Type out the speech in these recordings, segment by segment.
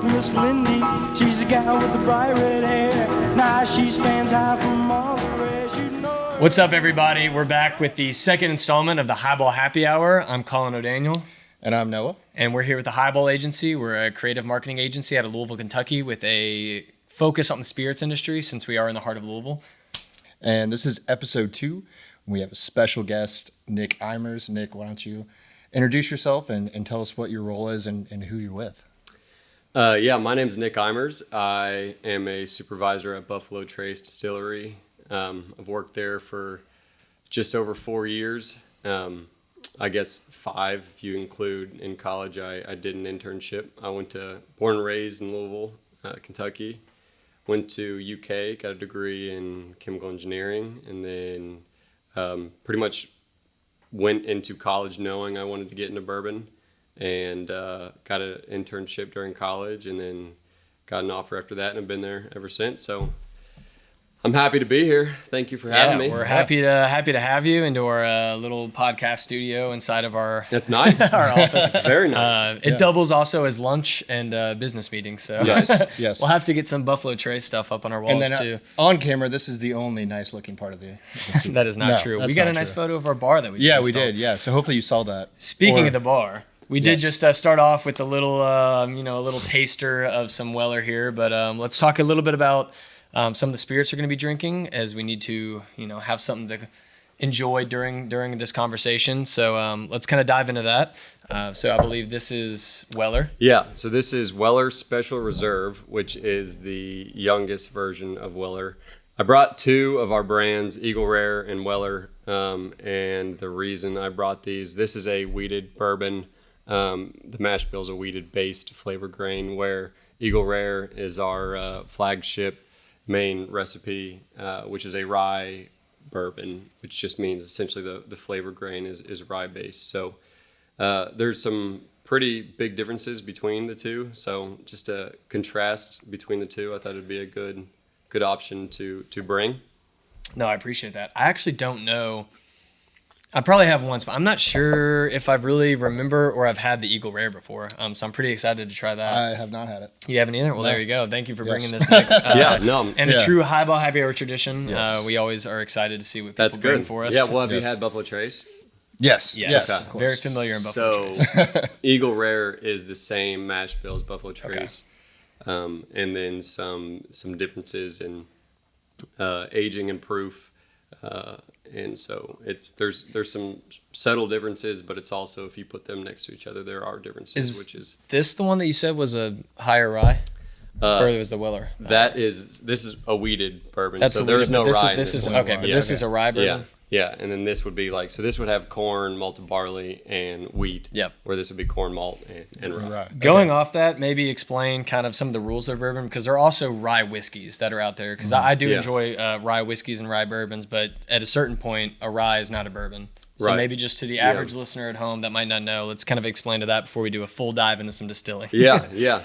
Miss Lindy, she's a gal with the bright red hair. Now she stands out from all the rest, you know. What's up, everybody? We're back with the second installment of the Highball Happy Hour. I'm Colin O'Daniel. And I'm Noah. And we're here with the Highball Agency. We're a creative marketing agency out of Louisville, Kentucky with a focus on the spirits industry since we are in the heart of Louisville. And this is episode 2. We have a special guest, Nick Eimers. Nick, why don't you introduce yourself and tell us what your role is and who you're with. My name's Nick Eimers. I am a supervisor at Buffalo Trace Distillery. I've worked there for just over 4 years. I guess 5 if you include in college. I did an internship. I born and raised in Louisville, Kentucky. Went to UK, got a degree in chemical engineering, and then pretty much went into college knowing I wanted to get into bourbon, and got an internship during college, and then got an offer after that, and I've been there ever since. So I'm happy to be here. Thank you for having me. We're happy to have you into our little podcast studio inside of our That's nice. our office. It's very nice. It doubles also as lunch and business meetings. So Yes. we'll have to get some Buffalo Trace stuff up on our walls And then too. On camera, this is the only nice looking part of the That is not No, true. that's We got not a nice true. photo of our bar that we Yeah, just we installed. did. Yeah. So hopefully you saw that. Speaking Or- of the bar, we did Yes. just start off with a little, a little taster of some Weller here. But let's talk a little bit about some of the spirits we're going to be drinking, as we need to, have something to enjoy during this conversation. So let's kind of dive into that. So I believe this is Weller. Yeah, so this is Weller Special Reserve, which is the youngest version of Weller. I brought 2 of our brands, Eagle Rare and Weller, and the reason I brought these, this is a wheated bourbon. The mash bill is a wheated-based flavor grain, where Eagle Rare is our flagship main recipe, which is a rye bourbon, which just means essentially the flavor grain is rye-based. So there's some pretty big differences between the two. So just a contrast between the two, I thought it'd be a good option to bring. No, I appreciate that. I actually don't know. I probably have once, but I'm not sure if I've really remember or I've had the Eagle Rare before. So I'm pretty excited to try that. I have not had it. You haven't either? Well, No. there you go. Thank you for Yes. bringing this, Nick. And Yeah. a true Highball Happy Hour tradition. Yes. We always are excited to see what people That's bring good for us. Yeah, well, have Yes. you had Buffalo Trace? Yes. Yes. of course. Very familiar in Buffalo Trace. Eagle Rare is the same mash bill as Buffalo Trace, and then some differences in aging and proof, and so there's some subtle differences, but it's also, if you put them next to each other, there are differences. Which is this the one that you said was a higher rye, or it was the Weller? this is a wheated bourbon, That's so the there's wheated, no but rye. This in is one. okay, but this is a rye bourbon. Yeah, and then this would be this would have corn, malted barley, and wheat. Yep. Where this would be corn, malt, and rye. Right. Going off that, maybe explain kind of some of the rules of bourbon, because there are also rye whiskeys that are out there. Because I do Yeah. enjoy rye whiskeys and rye bourbons, but at a certain point, a rye is not a bourbon. So Right. maybe just to the average listener at home that might not know, let's kind of explain to that before we do a full dive into some distilling. Yeah.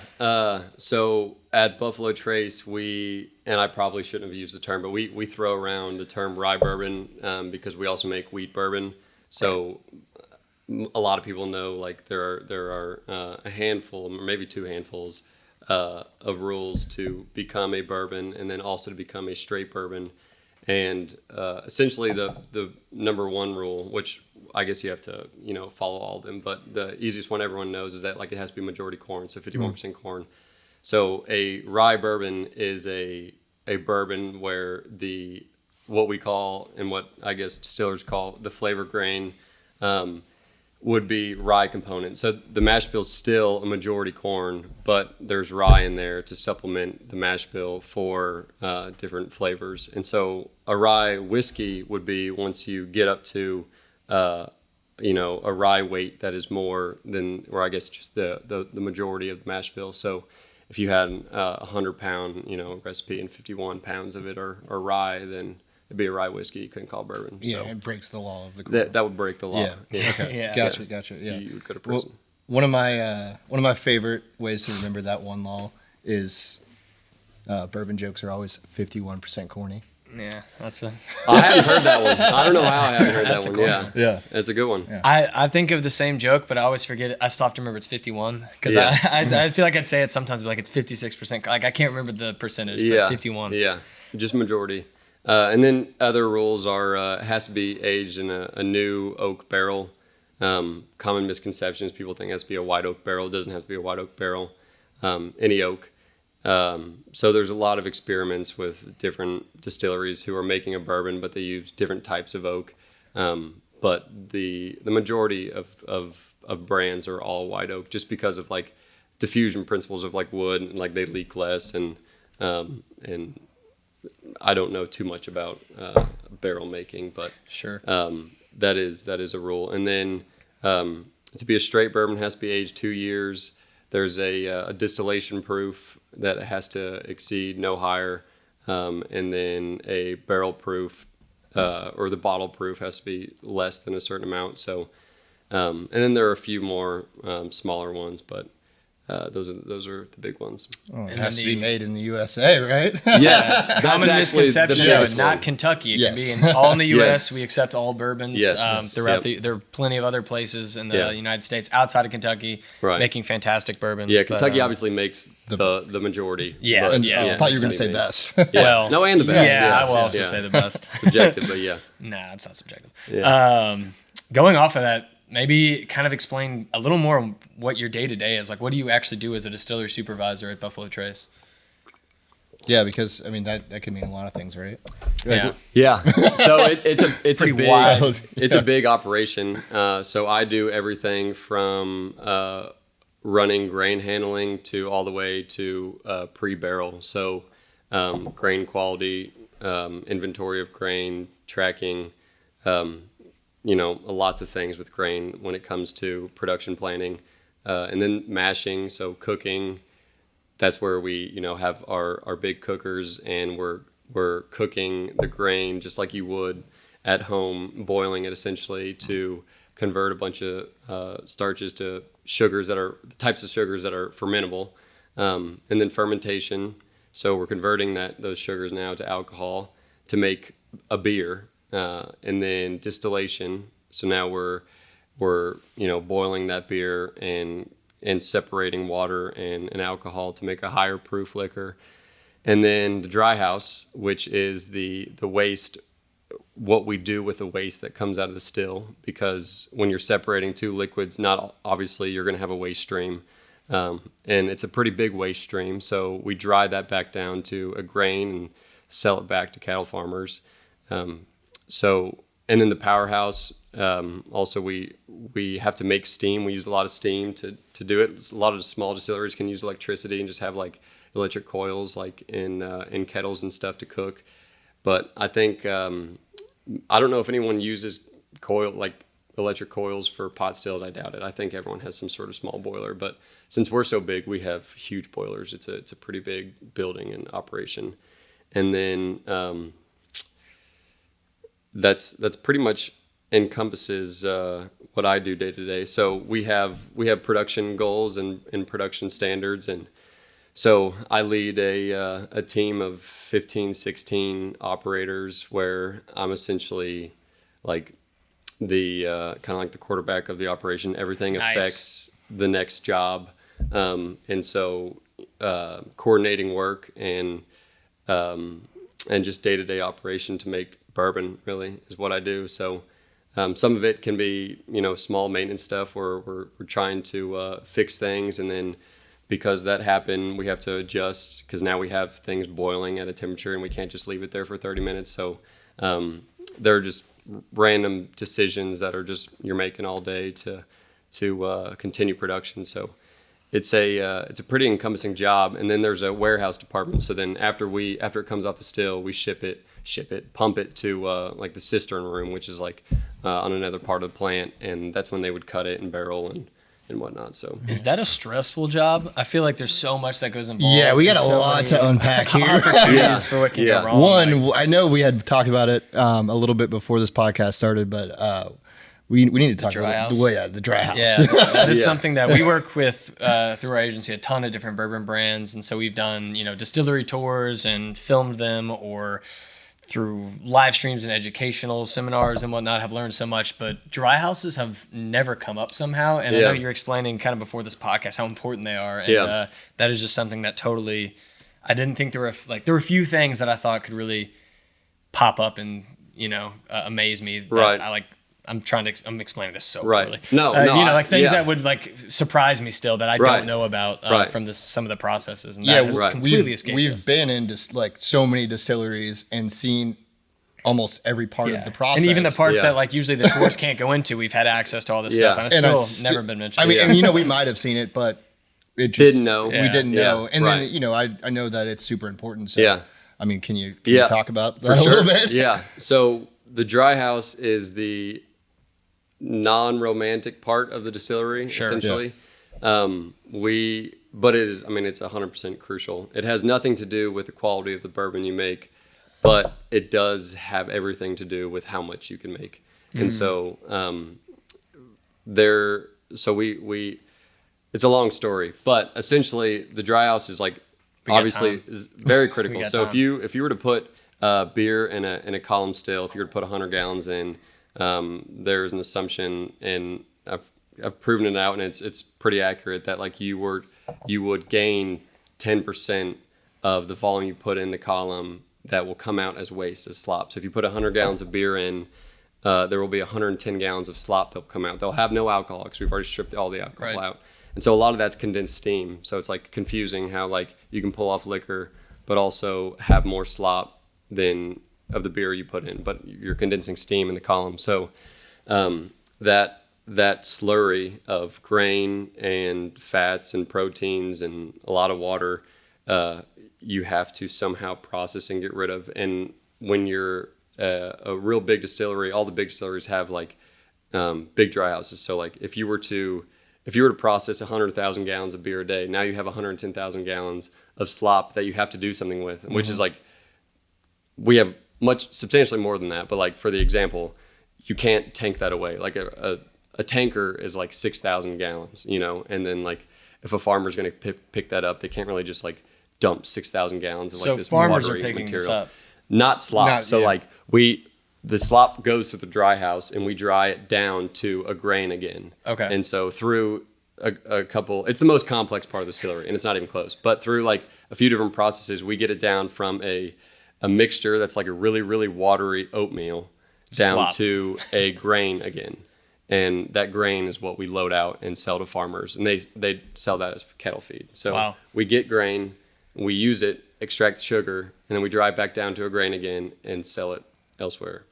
So at Buffalo Trace, and I probably shouldn't have used the term, but we throw around the term rye bourbon because we also make wheat bourbon. So a lot of people know there are a handful, or maybe 2 handfuls of rules to become a bourbon, and then also to become a straight bourbon. And essentially the number 1 rule, which I guess you have to follow all of them, but the easiest one everyone knows is that it has to be majority corn, so 51% corn. So a rye bourbon is a bourbon where what we call, and what I guess distillers call, the flavor grain would be rye component. So the mash bill is still a majority corn, but there's rye in there to supplement the mash bill for different flavors. And so a rye whiskey would be, once you get up to a rye weight that is more than, or I guess just the majority of the mash bill. So if you had a 100-pound recipe and 51 pounds of it are rye, then it'd be a rye whiskey. You couldn't call bourbon. Yeah, So it breaks the law of the corn. that would break the law. Yeah. Okay. Yeah. Gotcha. Yeah. You would go to prison. One of my favorite ways to remember that one law is bourbon jokes are always 51% corny. Yeah, that's a. I haven't heard that one. I don't know how I haven't heard That's that a one. cool Yeah. one. Yeah. That's a good one. Yeah. I think of the same joke, but I always forget it. I still have to remember it's 51 because Yeah. I feel like I'd say it sometimes, but like it's 56%. Like I can't remember the percentage, but 51. Yeah, just majority. And then other rules are it has to be aged in a new oak barrel. Common misconceptions: people think it has to be a white oak barrel. It doesn't have to be a white oak barrel. Any oak. So there's a lot of experiments with different distilleries who are making a bourbon, but they use different types of oak. But the majority of brands are all white oak, just because of like diffusion principles of like wood, and like they leak less, and I don't know too much about barrel making, but Sure. that is a rule. And then to be a straight bourbon, it has to be aged 2 years. There's a distillation proof that it has to exceed no higher, and then a barrel proof or the bottle proof has to be less than a certain amount. So, and then there are a few more smaller ones, but those are the big ones. Oh, it And has then to be the- made in the USA, right? Yes, that's Common actually misconception, the though, biggest not one. Kentucky. It Yes. can be all in the U.S. Yes. We accept all bourbons. Yes. Throughout Yep. there are plenty of other places in the Yeah. United States outside of Kentucky Right. making fantastic bourbons. Yeah, but, Kentucky obviously makes the majority. Yeah, but- And yeah. I thought you were going to say best. Yeah. Well, No, and the best. Yeah, yes, I will also yeah. say the best. Subjective, but yeah. Nah, it's not subjective. Yeah. Going off of that, maybe kind of explain a little more on what your day to day is. Like, what do you actually do as a distillery supervisor at Buffalo Trace? Yeah, because I mean that could mean a lot of things, right? Yeah. Yeah, so it's a pretty big wide. it's a big operation. So I do everything from running grain handling to all the way to pre-barrel. So grain quality, inventory of grain, tracking, lots of things with grain when it comes to production planning, and then mashing. So cooking. That's where we, have our big cookers, and we're cooking the grain just like you would at home, boiling it essentially to convert a bunch of starches to sugars that are the types of sugars that are fermentable, and then fermentation. So we're converting those sugars now to alcohol to make a beer, and then distillation. So now we're boiling that beer and separating water and alcohol to make a higher proof liquor. And then the dry house, which is the waste, what we do with the waste that comes out of the still, because when you're separating two liquids, not obviously you're going to have a waste stream. And it's a pretty big waste stream. So we dry that back down to a grain and sell it back to cattle farmers. And then the powerhouse, also we have to make steam. We use a lot of steam to do it. A lot of small distilleries can use electricity and just have like electric coils like in kettles and stuff to cook. But I think I don't know if anyone uses electric coils for pot stills. I doubt it. I think everyone has some sort of small boiler. But since we're so big, we have huge boilers. It's a pretty big building and operation. And then that's pretty much encompasses what I do day to day. So we have production goals and production standards, and so I lead a team of 15, 16 operators where I'm essentially like the kind of like the quarterback of the operation. Everything Nice. affects the next job, and so coordinating work and just day-to-day operation to make bourbon really is what I do. So some of it can be small maintenance stuff where we're trying to fix things, and then because that happened we have to adjust because now we have things boiling at a temperature and we can't just leave it there for 30 minutes. So there are just random decisions that are just you're making all day to continue production. So it's a pretty encompassing job. And then there's a warehouse department. So then after it comes off the still, we pump it to like the cistern room, which is like on another part of the plant, and that's when they would cut it and barrel and whatnot. So Is that a stressful job? I feel like there's so much that goes involved. Yeah, we got There's a so lot many to unpack here. opportunities for what can Yeah. go wrong. One, I know we had talked about it a little bit before this podcast started, but we need to talk dry about house? the dry house. Yeah, that is Yeah. something that we work with through our agency, a ton of different bourbon brands. And so we've done, distillery tours and filmed them or through live streams and educational seminars and whatnot have learned so much, but dry houses have never come up somehow. And I know you're explaining kind of before this podcast how important they are. And that is just something that totally, I didn't think there were a few things that I thought could really pop up and, amaze me. That I'm explaining this so poorly. No, things that would surprise me still that I don't know about from some of the processes. And that has completely escaped us. We've been in just so many distilleries and seen almost every part of the process. And even the parts that usually the tourists can't go into, we've had access to all this stuff. And it's still never been mentioned. I mean, we might have seen it, but it just didn't know. We didn't know. And then, I know that it's super important. So, I mean, can you talk about that a little bit? Yeah. So the dry house is the non-romantic part of the distillery, essentially. But it is, it's 100% crucial. It has nothing to do with the quality of the bourbon you make, but it does have everything to do with how much you can make. And so it's a long story, but essentially the dry house is is very critical. So if you were to put beer in a column still, if you were to put 100 gallons in, there's an assumption, and I've proven it out, and it's pretty accurate, that you would gain 10% of the volume you put in the column that will come out as waste, as slop. So if you put 100 gallons of beer in, there will be 110 gallons of slop that will come out. They'll have no alcohol because we've already stripped all the alcohol out. And so a lot of that's condensed steam. So it's confusing how you can pull off liquor, but also have more slop than of the beer you put in, but you're condensing steam in the column. So that slurry of grain and fats and proteins and a lot of water, you have to somehow process and get rid of. And when you're a real big distillery, all the big distilleries have big dry houses. So if you were to process 100,000 gallons of beer a day, now you have 110,000 gallons of slop that you have to do something with, which is we have substantially more than that, but for the example, you can't tank that away. A tanker is 6,000 gallons, and then if a farmer's going to pick that up, they can't really just dump 6,000 gallons of this farmers watery are picking material. This up. Not slop. The slop goes to the dry house and we dry it down to a grain again. Okay. And so through a couple, it's the most complex part of the distillery, and it's not even close, but through a few different processes, we get it down from a mixture that's a really, really watery oatmeal down to a grain again. And that grain is what we load out and sell to farmers, and they sell that as cattle feed. So we get grain, we use it, extract the sugar, and then we dry it back down to a grain again and sell it elsewhere.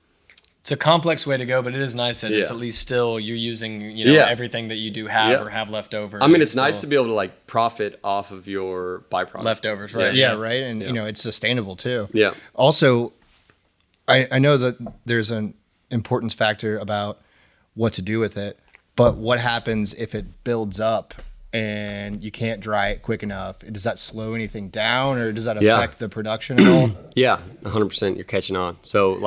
It's a complex way to go, but it is nice that it's at least still you're using everything that you do have or have left over. It's nice to be able to profit off of your byproduct. Leftovers, right? Yeah, right. And it's sustainable too. Yeah. Also, I know that there's an importance factor about what to do with it, but what happens if it builds up and you can't dry it quick enough? Does that slow anything down, or does that affect the production at all? Yeah, 100%. You're catching on. So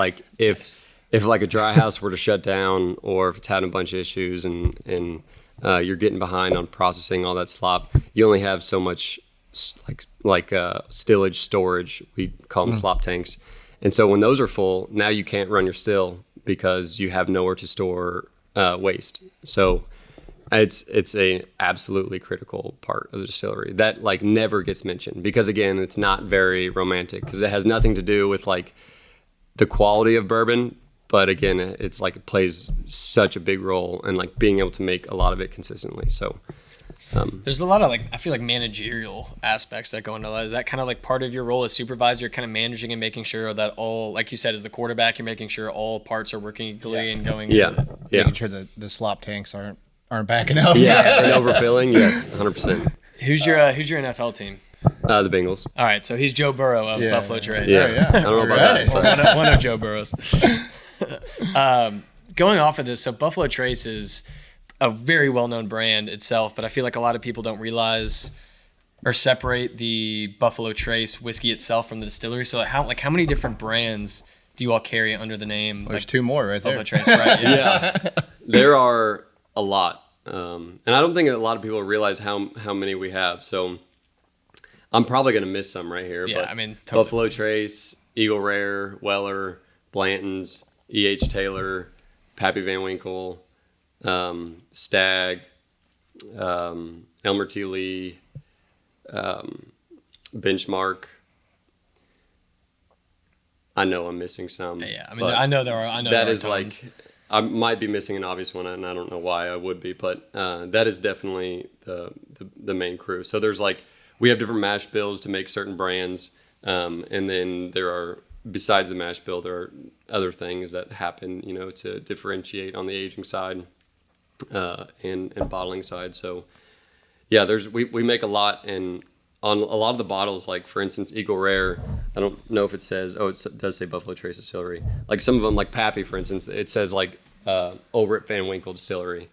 if a dry house were to shut down, or if it's having a bunch of issues and you're getting behind on processing all that slop, you only have so much stillage storage. We call them slop tanks. And so when those are full, now you can't run your still because you have nowhere to store waste. So it's a absolutely critical part of the distillery that never gets mentioned, because again, it's not very romantic, because it has nothing to do with the quality of bourbon. But again, it's it plays such a big role in being able to make a lot of it consistently. So there's a lot of I feel managerial aspects that go into that. Is that kind of part of your role as supervisor, kind of managing and making sure that all, like you said, as the quarterback, you're making sure all parts are working equally and going? Making sure the slop tanks aren't backing up. Yeah, and overfilling. Yes, 100%. Who's your NFL team? The Bengals. All right, so he's Joe Burrow of Buffalo Trace. Yeah. I don't know about that. One of Joe Burrows. Going off of this, so Buffalo Trace is a very well-known brand itself, but I feel a lot of people don't realize or separate the Buffalo Trace whiskey itself from the distillery. So how many different brands do you all carry under the name? There's two more right Buffalo there. Trace, right? Yeah. There are a lot, and I don't think a lot of people realize how many we have. So I'm probably going to miss some right here. Yeah, but totally. Buffalo Trace, Eagle Rare, Weller, Blanton's, E.H. Taylor, Pappy Van Winkle, Stag, Elmer T. Lee, Benchmark. I know I'm missing some. Yeah, I mean, I know there are. I know that there are is tons. like, I might be missing an obvious one, and I don't know why I would be, but that is definitely the main crew. So there's like, we have different mash bills to make certain brands, and then there are, besides the mash bill, there are other things that happen, you know, to differentiate on the aging side and bottling side. So yeah, we make a lot, and on a lot of the bottles, like for instance, Eagle Rare, I don't know if it says, it does say Buffalo Trace Distillery. Like some of them, like Pappy, for instance, it says like Old Rip Van Winkle Distillery,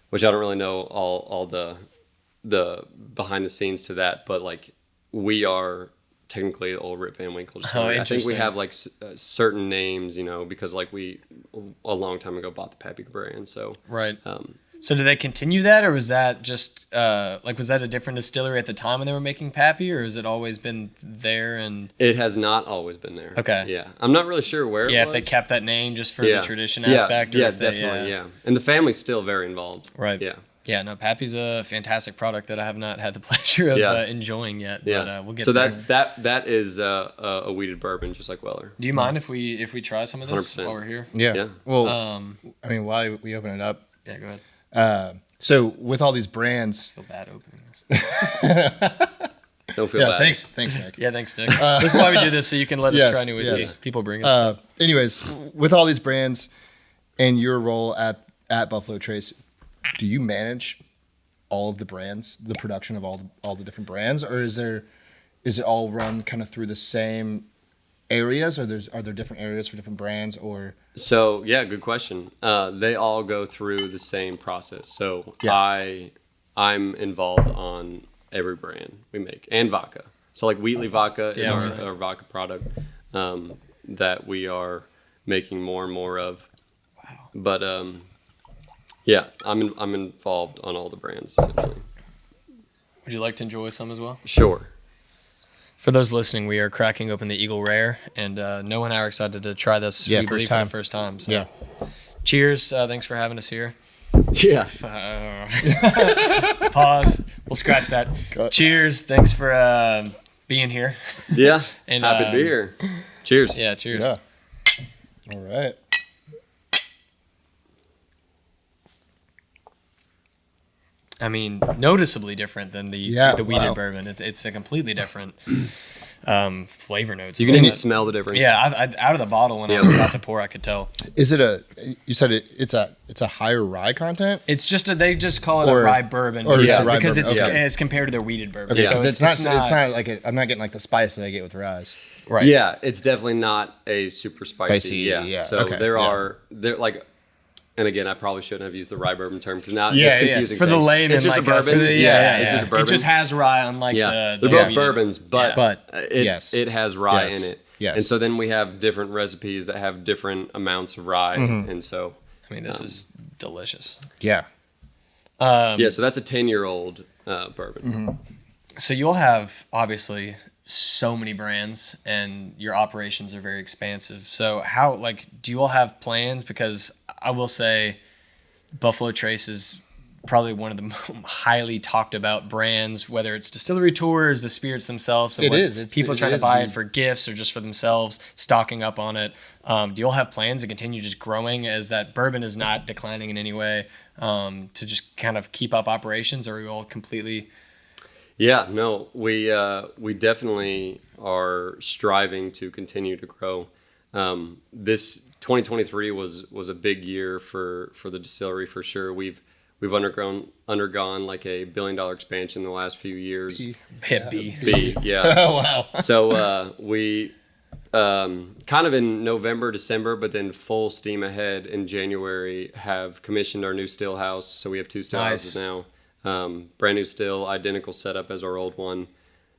which I don't really know all the behind the scenes to that, but like we are technically Old Rip Van Winkle Distillery. I think we have like certain names, you know, because like we a long time ago bought the Pappy brand, so right. So did they continue that, or was that just was that a different distillery at the time when they were making Pappy, or has it always been there? And it has not always been there. Okay. Yeah, I'm not really sure where. Yeah, it was. if they kept that name just for the tradition aspect. Or Yeah, if they, definitely. Yeah, and the family's still very involved. Right. Yeah. Yeah, no, Pappy's a fantastic product that I have not had the pleasure of enjoying yet. Yeah. But we'll get so there. that is a weeded bourbon, just like Weller. Do you mind if we try some of this 100%. while we're here? Yeah. Well, I I mean, while we open it up, Yeah, go ahead. so with all these brands, I feel bad opening this. Don't feel yeah, bad. thanks, Nick. Yeah, thanks, Nick. This is why we do this, so you can let us yes, try new whiskey. yes. People bring us stuff. Anyways, with all these brands and your role at Buffalo Trace, do you manage all of the brands, the production of all the different brands, or is it all run kind of through the same areas, or are there different areas for different brands, or? So yeah, good question. They all go through the same process. So Yeah. I'm involved on every brand we make, and vodka. So like Wheatley vodka is our vodka product that we are making more and more of. Wow. But yeah, I'm involved on all the brands essentially. Would you like to enjoy some as well? Sure. For those listening, we are cracking open the Eagle Rare, and Noah and I are excited to try this. Yeah, we first believe time. for the first time. So. Yeah. Cheers! Thanks for having us here. Yeah. Pause. We'll scratch that. Cut. Cheers! Thanks for being here. Yeah. And, happy to be here. Cheers. Yeah. Cheers. Yeah. All right. I mean, noticeably different than the weeded bourbon. It's a completely different flavor notes. You can even smell the difference. Yeah, I out of the bottle when I was about to pour, I could tell. Is it you said it's a higher rye content? It's just they just call it Or- a rye bourbon or because, it's a rye because bourbon, it's okay. as compared to their weeded bourbon. Okay, So so it's not like I'm not getting like the spice that I get with ryes. right. Yeah, it's definitely not a super spicy. Spicy, Yeah. yeah, So okay, there yeah. are like, and again, I probably shouldn't have used the rye bourbon term because now Yeah, it's yeah. confusing. For the things. layman, it's just like a us, bourbon. it's just a bourbon. It just has rye, unlike yeah, the they're both weeded. bourbons, but But, it, yes. it has rye Yes. in it. Yes. And so then we have different recipes that have different amounts of rye, and so I mean, this is delicious. Yeah. yeah, so that's a 10-year-old bourbon. Mm-hmm. So you'll have obviously so many brands, and your operations are very expansive. So how do you all have plans? Because I will say, Buffalo Trace is probably one of the highly talked about brands, whether it's distillery tours, the spirits themselves. It is. People trying to buy it for gifts or just for themselves, stocking up on it. Do you all have plans to continue just growing as that bourbon is not declining in any way, to just kind of keep up operations, or are you all completely... Yeah, no, we definitely are striving to continue to grow. This 2023 was a big year for the distillery for sure. We've undergone like a $1 billion expansion in the last few years. Hit B. B, yeah. Oh wow. So we kind of in November, December, but then full steam ahead in January have commissioned our new still house. So we have 2 still houses now. Brand new still, identical setup as our old one.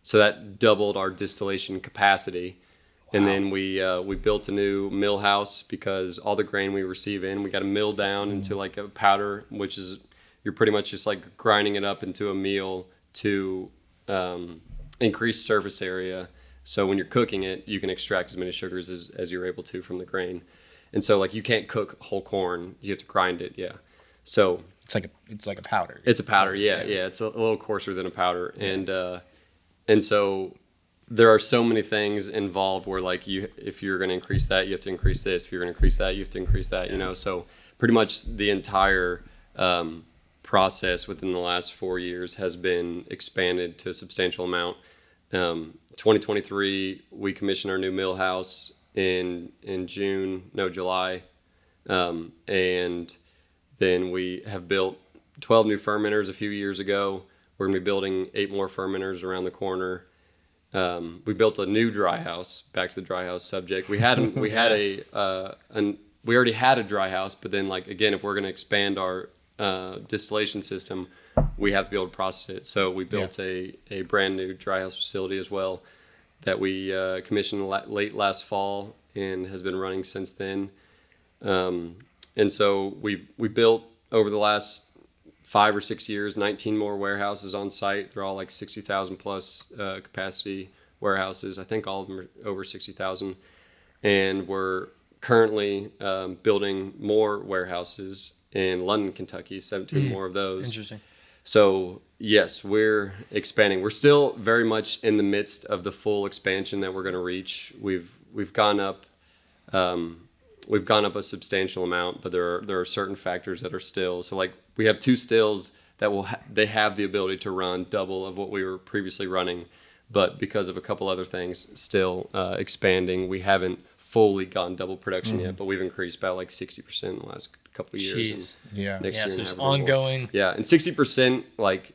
So that doubled our distillation capacity. And then we built a new mill house because all the grain we receive in, we got to mill down into like a powder, which is you're pretty much just like grinding it up into a meal to increase surface area So when you're cooking it, you can extract as many sugars as you're able to from the grain. And so like you can't cook whole corn, you have to grind it. Yeah. So it's like a powder. it's a powder. Yeah. It's a little coarser than a powder. And so there are so many things involved where like if you're going to increase that, you have to increase this. If you're going to increase that, you have to increase that, you know? So pretty much the entire, process within the last 4 years has been expanded to a substantial amount. 2023, we commissioned our new mill house in July. And then we have built 12 new fermenters a few years ago. We're going to be building 8 more fermenters around the corner. We built a new dry house. Back to the dry house subject. We already had a dry house, but then like again, if we're going to expand our distillation system, we have to be able to process it. So we built a brand new dry house facility as well that we commissioned late last fall and has been running since then. And so we built over the last 5 or 6 years 19 more warehouses on site. They're all like 60,000 plus capacity warehouses. I think all of them are over 60,000. And we're currently building more warehouses in London, Kentucky, 17 more of those. Interesting. So yes, we're expanding. We're still very much in the midst of the full expansion that we're going to reach. We've gone up a substantial amount, but there are certain factors that are still. So like we have 2 stills that they have the ability to run double of what we were previously running, but because of a couple other things still expanding, we haven't fully gone double production yet, but we've increased by like 60% in the last couple of years. Jeez. And next year So there's have a little more. ongoing. Yeah, and 60% like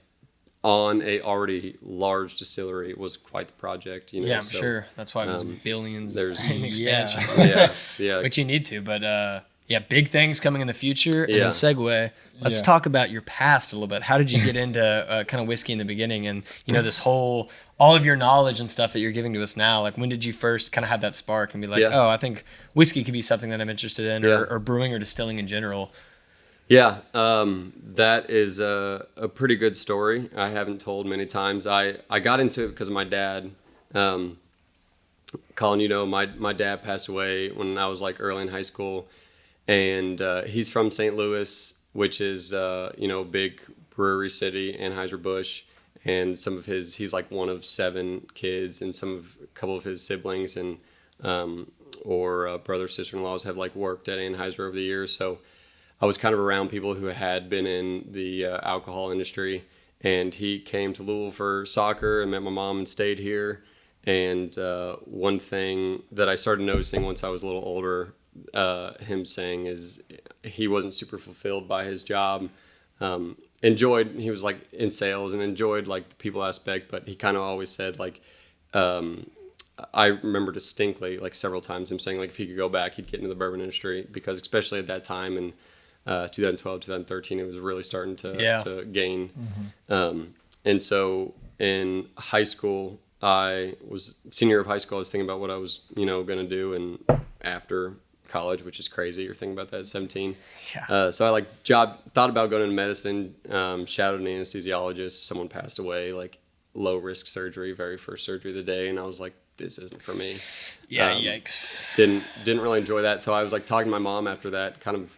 on a already large distillery was quite the project. You know? Yeah, I'm So, sure. That's why it was billions there's- in expansion. yeah. Which you need to, but big things coming in the future. And Yeah. then segue, let's talk about your past a little bit. How did you get into kind of whiskey in the beginning? And, this whole, all of your knowledge and stuff that you're giving to us now, like when did you first kind of have that spark and be like, oh, I think whiskey could be something that I'm interested in or brewing or distilling in general? Yeah, that is a pretty good story. I haven't told many times. I got into it because of my dad. Colin, my dad passed away when I was like early in high school. And he's from St. Louis, which is a big brewery city, Anheuser-Busch, and he's like one of 7 kids, and a couple of his siblings and or brother, sister-in-laws have like worked at Anheuser over the years. So I was kind of around people who had been in the alcohol industry, and he came to Louisville for soccer and met my mom and stayed here. And one thing that I started noticing once I was a little older, him saying is he wasn't super fulfilled by his job. He was like in sales and enjoyed like the people aspect, but he kind of always said like, I remember distinctly like several times him saying like if he could go back, he'd get into the bourbon industry, because especially at that time in 2012, 2013, it was really starting to gain. And so in high school, I was senior of high school. I was thinking about what I was, going to do and after college, which is crazy. You're thinking about that at 17. Yeah. So I thought about going into medicine, shadowed an anesthesiologist. Someone passed away, like low risk surgery, very first surgery of the day. And I was like, this isn't for me. Yeah. Yikes. Didn't really enjoy that. So I was like talking to my mom after that, kind of,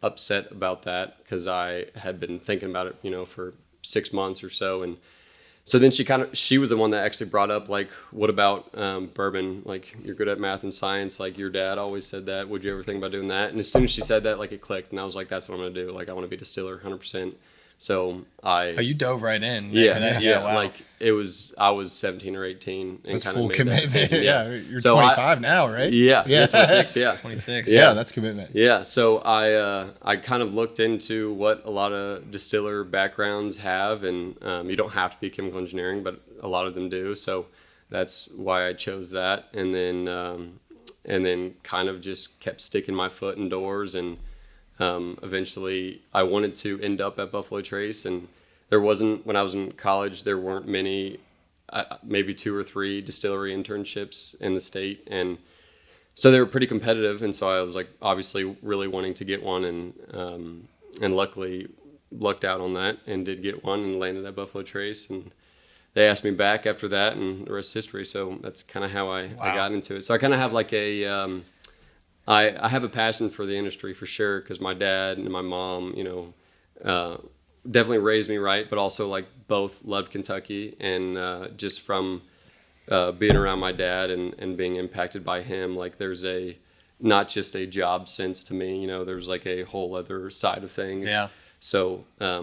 upset about that because I had been thinking about it, for 6 months or so. And so then she was the one that actually brought up, like, what about bourbon? Like, you're good at math and science. Like, your dad always said that. Would you ever think about doing that? And as soon as she said that, like, it clicked. And I was like, that's what I'm going to do. Like, I want to be a distiller 100%. So you dove right in. Yeah. Wow. Like, I was 17 or 18. And That's kind full of made commitment. that decision. Yeah. You're 25 now, right? Yeah. 26. Yeah. 26. Yeah, that's commitment. Yeah, so I kind of looked into what a lot of distiller backgrounds have, and you don't have to be chemical engineering, but a lot of them do. So that's why I chose that, and then kind of just kept sticking my foot in doors, and eventually I wanted to end up at Buffalo Trace, and when I was in college, there weren't many, maybe 2 or 3 distillery internships in the state, and so they were pretty competitive, and so I was like obviously really wanting to get one, and luckily lucked out on that and did get one and landed at Buffalo Trace, and they asked me back after that, and the rest is history. So that's kind of how I got into it. So I kind of have like I have a passion for the industry for sure, because my dad and my mom, definitely raised me right, but also like both loved Kentucky, and just from being around my dad and being impacted by him, like there's not just a job sense to me, there's like a whole other side of things. Yeah. So I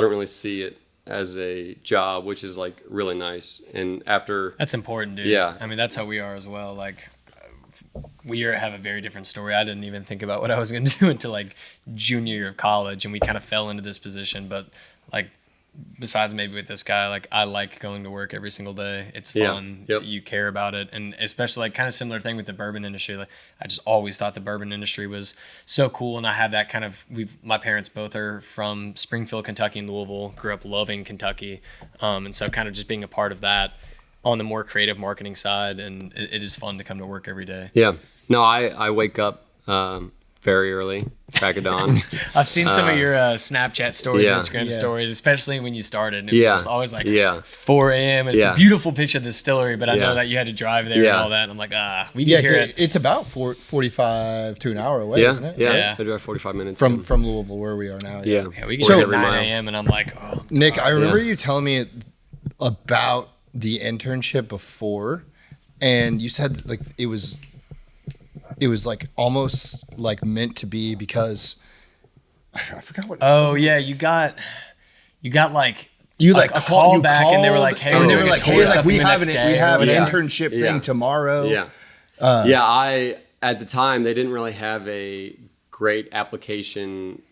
don't really see it as a job, which is like really nice. And after That's important, dude. Yeah. I mean, that's how we are as well. Like, we have a very different story. I didn't even think about what I was going to do until like junior year of college, and we kind of fell into this position. But like, besides maybe with this guy, like I like going to work every single day. It's fun. Yep. You care about it, and especially like kind of similar thing with the bourbon industry. Like I just always thought the bourbon industry was so cool, and I had that kind of. My parents both are from Springfield, Kentucky, and Louisville. Grew up loving Kentucky, and so kind of just being a part of that on the more creative marketing side, and it is fun to come to work every day. Yeah. No, I wake up very early, crack of dawn. I've seen some of your Snapchat stories, Yeah. Instagram Yeah. stories, especially when you started. And it was Yeah. just always like Yeah. 4 a.m. It's Yeah. a beautiful picture of the distillery, but I know Yeah. that you had to drive there and Yeah. all that. And I'm like, we Yeah, can hear it. it's about 45 to an hour away, Yeah, isn't it? yeah. Yeah. I drive 45 minutes From Louisville, where we are now. Yeah. Yeah, we can So- get every 9 mile. a.m. and I'm like, I'm Nick, I remember Yeah. you telling me about the internship before, and you said like it was like almost like meant to be, because I forgot what. Oh yeah, you got like You like a call you back, and they were called, like, "Hey, and we're they doing were a like, tour "Hey, or like, something we the have next an day," we have an Yeah. internship Yeah. thing tomorrow." Yeah. I at the time they didn't really have a great application.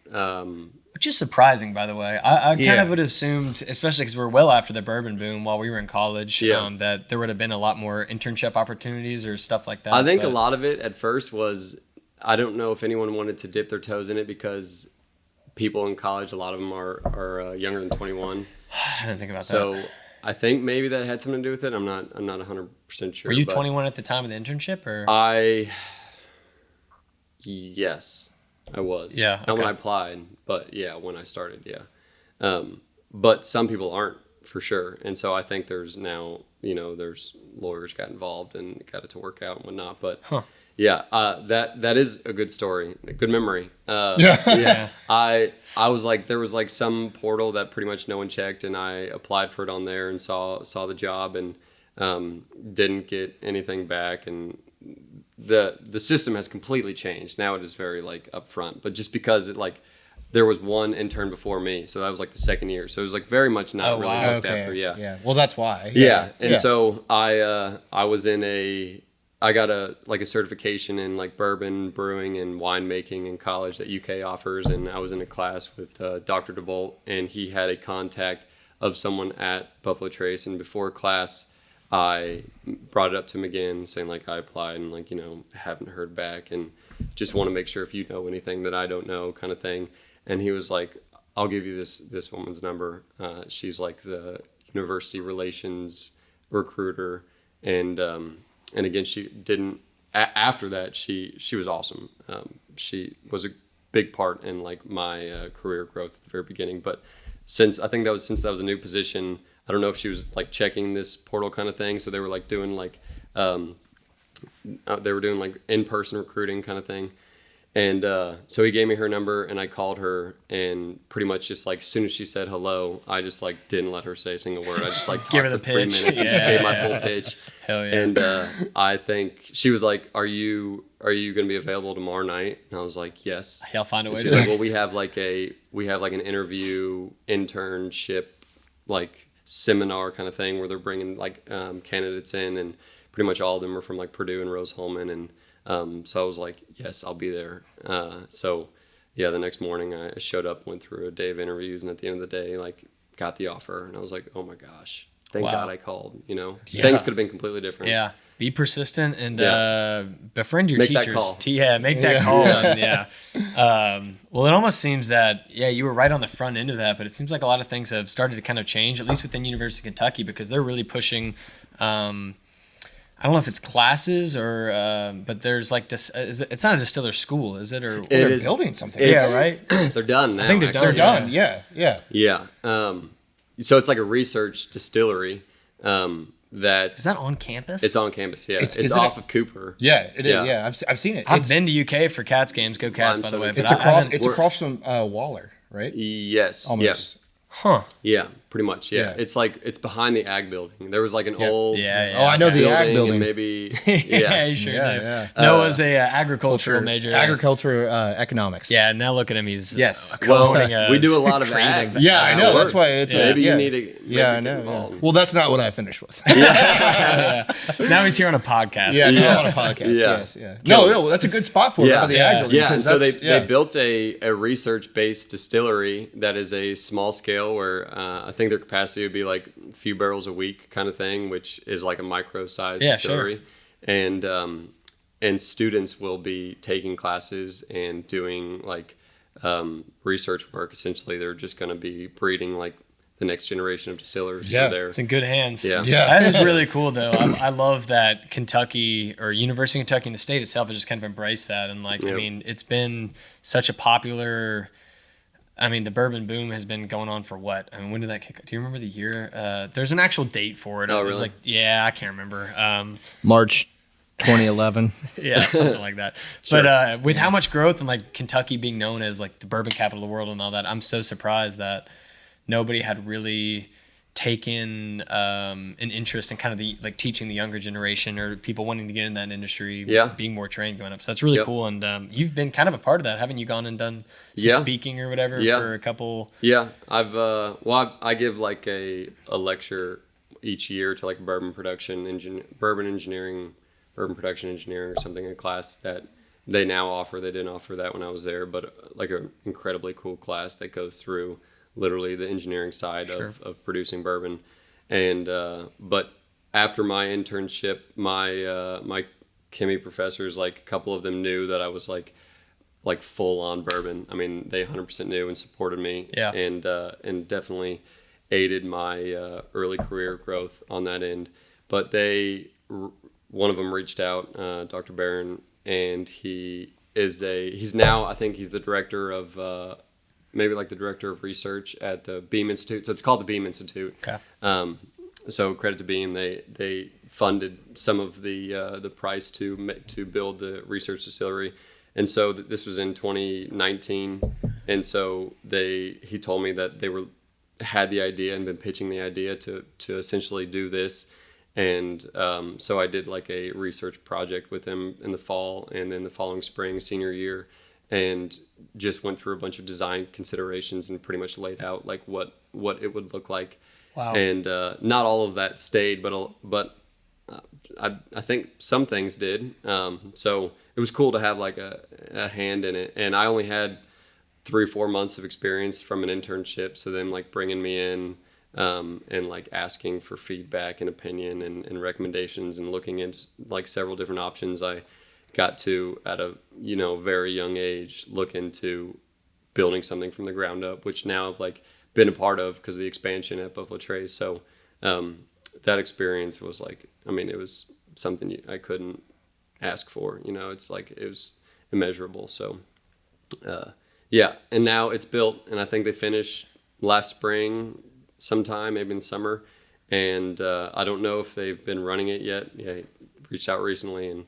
which is surprising, by the way. I kind Yeah. of would have assumed, especially because we're well after the bourbon boom while we were in college, Yeah. that there would have been a lot more internship opportunities or stuff like that. I think a but- lot of it at first was, I don't know if anyone wanted to dip their toes in it, because people in college, a lot of them are younger than 21. I didn't think about that. So I think maybe that had something to do with it. I'm not 100% sure. Were you but 21 at the time of the internship, or? Yes, I was. Yeah, Not when okay. I applied, but yeah, when I started, yeah. But some people aren't, for sure. And so I think there's now, there's lawyers got involved and got it to work out and whatnot. But yeah, that is a good story, a good memory. Yeah. I was like, there was like some portal that pretty much no one checked, and I applied for it on there and saw the job, and didn't get anything back. And the system has completely changed. Now it is very like upfront, but just because there was one intern before me, so that was like the second year. So it was like very much not Oh, really wow. looked after. Yeah. Yeah. Well, that's why. Yeah. And so I was I got a certification in like bourbon brewing and winemaking in college that UK offers, and I was in a class with Dr. DeBolt, and he had a contact of someone at Buffalo Trace, and before class I brought it up to him again, saying like I applied and like haven't heard back, and just want to make sure if you know anything that I don't know, kind of thing. And he was like, I'll give you this woman's number. She's like the university relations recruiter, and again, she didn't. After that, she was awesome. She was a big part in like my career growth at the very beginning. But since that was a new position, I don't know if she was like checking this portal kind of thing. So they were like doing like in-person recruiting kind of thing. And so he gave me her number, and I called her, and pretty much just like as soon as she said hello, I just like didn't let her say a single word. I just like Give talked her for the 3 pitch. minutes and just Yeah, gave my yeah. full pitch. Hell yeah. And I think she was like, "Are you going to be available tomorrow night?" And I was like, "Yes." I'll find a way She's to like, do it. "Well, we have like an interview internship like seminar kind of thing where they're bringing like candidates in, and pretty much all of them are from like Purdue and Rose-Hulman." And so I was like, "Yes, I'll be there." So yeah, the next morning I showed up, went through a day of interviews, and at the end of the day, like got the offer, and I was like, "Oh my gosh, thank Wow. God I called." Yeah. Things could have been completely different. Yeah. Be persistent and Yeah. befriend your Make that teachers. call. Make that Yeah. call. And, well, it almost seems that, you were right on the front end of that, but it seems like a lot of things have started to kind of change, at least within University of Kentucky, because they're really pushing, I don't know if it's classes or, but there's like, it's not a distiller school, is it? Or They're is. building something. It's- right? They're done now. think they're actually. They're Yeah. done. Yeah. Yeah. Yeah. so it's like a research distillery. That Is that on campus? It's on campus. Yeah, it's isn't off it- of Cooper. Yeah, it is. Yeah. Yeah, I've seen it. I've been to UK for Cats games. Go Cats, I'm by the so way. excited. But It's I across. haven't- It's across from Waller, right? Yes. Almost. Huh. Yeah, pretty much. Yeah. Yeah. It's like it's behind the ag building. There was like an old Yeah. Oh, I know the ag building. and maybe Yeah, you sure Yeah, do. yeah. Noah's a agricultural major. Agriculture, economics. Yeah, now look at him. He's Yes. well, owning a we do a lot of creative- ag. Yeah, I know. That's why it's maybe yeah. you need to Yeah, I get know. Yeah. involved. Well, that's not what I finished with. Now he's here on a podcast. Yeah, Yeah. now on a podcast. Yeah. Yes, yeah. No, that's a good spot for it. About the ag building. Yeah, and because so that's- they built a research-based distillery that is a small scale where I think their capacity would be like a few barrels a week kind of thing, which is like a micro-sized Yeah, distillery. And students will be taking classes and doing like research work. Essentially, they're just going to be breeding like the next generation of distillers. Yeah, So they're, It's in good hands. Yeah. Yeah. That is really cool, though. I love that Kentucky or University of Kentucky and the state itself has just kind of embraced that. And, like, I Yep. mean, it's been such a popular. I mean, the bourbon boom has been going on for what? I mean, when did that kick? Do you remember the year? There's an actual date for it. Oh, It was really? like, yeah, I can't remember. March 2011. Yeah, something like that. Sure. But with how much growth and like Kentucky being known as like the bourbon capital of the world and all that, I'm so surprised that nobody had really taken an interest in kind of the like teaching the younger generation or people wanting to get in that industry, Yeah. being more trained going up. So that's really Yep. cool. And you've been kind of a part of that, haven't you? Gone and done some Yeah. speaking or whatever Yeah. for a couple. Yeah, I give like a lecture each year to like bourbon production engineering or something, a class that they now offer. They didn't offer that when I was there, but like an incredibly cool class that goes through literally the engineering side of producing bourbon. And but after my internship, my chemie professors, like a couple of them knew that I was like full on bourbon. I mean, they 100% knew and supported me. Yeah. And definitely aided my early career growth on that end. But one of them reached out, Dr. Barron, and he's now, I think he's the director of maybe like the director of research at the Beam Institute. So it's called the Beam Institute. Okay. So credit to Beam, they funded some of the price to build the research distillery, and so this was in 2019, and so he told me that they had the idea and been pitching the idea to essentially do this, and so I did like a research project with him in the fall, and then the following spring, senior year, and just went through a bunch of design considerations and pretty much laid out like what it would look like. Wow. And not all of that stayed, but I think some things did. So it was cool to have like a hand in it. And I only had 3 or 4 months of experience from an internship. So them like bringing me in and like asking for feedback and opinion and recommendations and looking into like several different options. I got to, at a very young age, look into building something from the ground up, which now I've like been a part of because of the expansion at Buffalo Trace. So that experience was like, I mean, it was something I couldn't ask for. It's like it was immeasurable. So yeah, and now it's built, and I think they finished last spring sometime, maybe in summer. And I don't know if they've been running it yet. Yeah, I reached out recently, and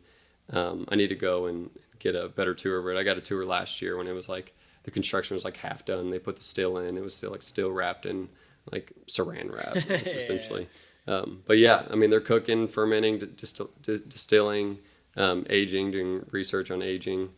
I need to go and get a better tour of it. I got a tour last year when it was like the construction was like half done. They put the still in. It was still like still wrapped in like saran wrap, essentially. But yeah, I mean, they're cooking, fermenting, distilling, aging, doing research on aging.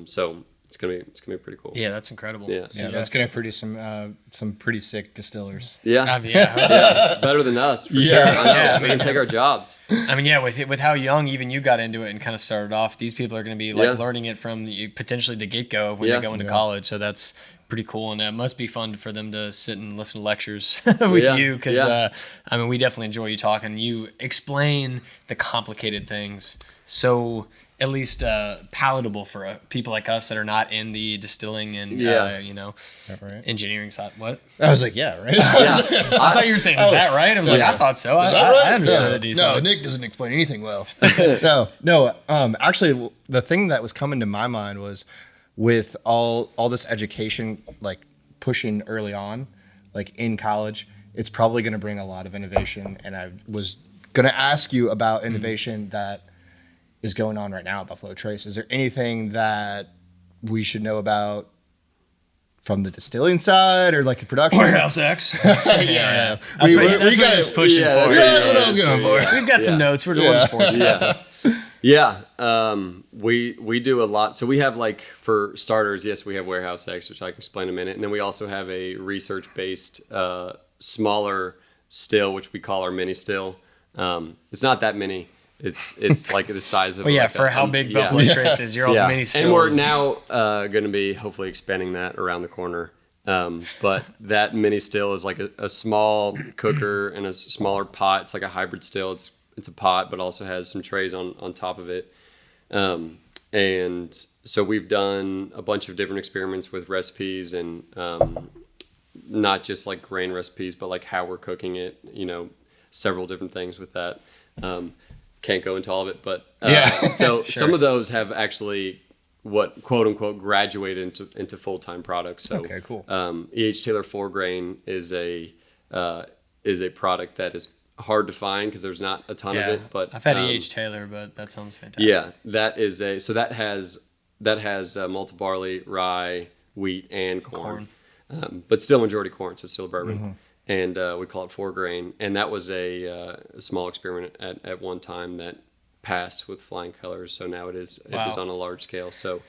So it's gonna be pretty cool. Yeah, that's incredible. Yeah. Yeah, that's gonna produce some pretty sick distillers. Yeah. Yeah. Better than us. For Yeah. Sure. I know. Yeah. We can take our jobs. I mean, yeah, with how young even you got into it and kind of started off, these people are going to be like Yeah. learning it from potentially the get-go when Yeah. they go into Yeah. college. So that's pretty cool, and it must be fun for them to sit and listen to lectures with Yeah. you because Yeah. I mean, we definitely enjoy you talking. You explain the complicated things so at least palatable for people like us that are not in the distilling and Yeah. Right. engineering side. What? I was like, yeah, right. Yeah. I thought you were saying, is that right? I was like, Yeah. I thought so. I understood it. No, Decently. Nick doesn't explain anything well. no. Actually, the thing that was coming to my mind was with all this education, like pushing early on, like in college, it's probably going to bring a lot of innovation. And I was going to ask you about innovation that is going on right now at Buffalo Trace. Is there anything that we should know about from the distilling side or like the production? Warehouse X. Yeah. That's what he's pushing for. That's what I was going for. We've got some notes. We'll just force it. We do a lot. So we have, like, for starters, yes, we have Warehouse X, which I can explain in a minute. And then we also have a research-based smaller still, which we call our mini still. It's not that mini. It's like the size of. Well, yeah, like for how big Buffalo Trace is, you're also mini stills. And we're now going to be hopefully expanding that around the corner. But that mini still is like a small cooker and a smaller pot. It's like a hybrid still. It's a pot, but also has some trays on top of it. And so we've done a bunch of different experiments with recipes and not just like grain recipes, but like how we're cooking it, several different things with that. Can't go into all of it, but so some of those have actually what quote unquote graduated into full-time products. So okay, cool. E.H. Taylor 4 grain is a product that is hard to find because there's not a ton of it. But I've had E.H. Taylor, but that sounds fantastic. Yeah, that has malted barley, rye, wheat, and corn. But still majority corn, so still bourbon. Mm-hmm. And we call it 4 grain. And that was a small experiment at one time that passed with flying colors. So now it is on a large scale. So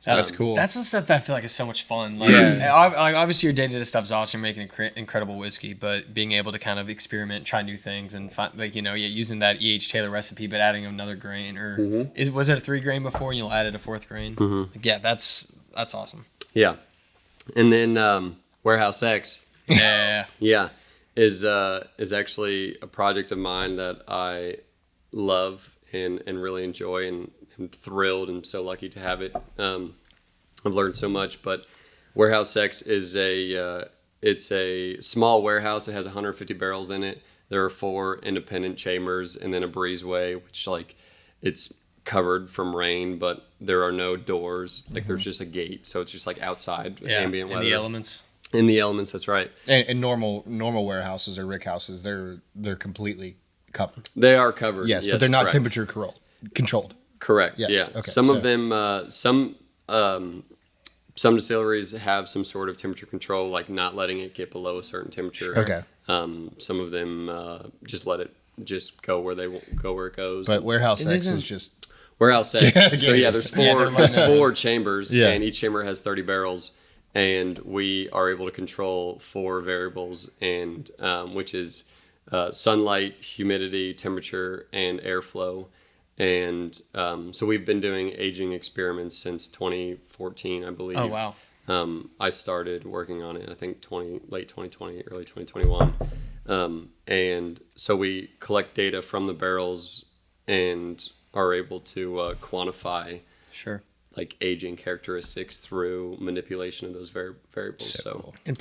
that's cool. That's the stuff that I feel like is so much fun. Like, obviously your day-to-day stuff's awesome. You're making incredible whiskey, but being able to kind of experiment, try new things, and find, using that E.H. Taylor recipe, but adding another grain, or was it a 3 grain before and you'll add it a 4th grain? Mm-hmm. Like, yeah, that's awesome. Yeah, and then Warehouse X. Is actually a project of mine that I love and really enjoy and am thrilled and so lucky to have it. I've learned so much, but Warehouse X is it's a small warehouse. It has 150 barrels in it. There are 4 independent chambers and then a breezeway, which it's covered from rain, but there are no doors. Like there's just a gate, so it's just like outside ambient weather. And the elements. In the elements, that's right. And normal warehouses or rick houses, they're completely covered. They are covered. Yes, but they're not temperature controlled. Correct. Yes. Yeah. Okay, some of them, some distilleries have some sort of temperature control, like not letting it get below a certain temperature. Okay. Some of them just let it just go where it goes. But Warehouse X is just Warehouse X. So there's 4 chambers, and each chamber has 30 barrels. And we are able to control 4 variables, and which is sunlight, humidity, temperature, and airflow. And so we've been doing aging experiments since 2014, I believe. Oh, wow. I started working on it, I think, late 2020, early 2021. And so we collect data from the barrels and are able to quantify like aging characteristics through manipulation of those variables. So cool. And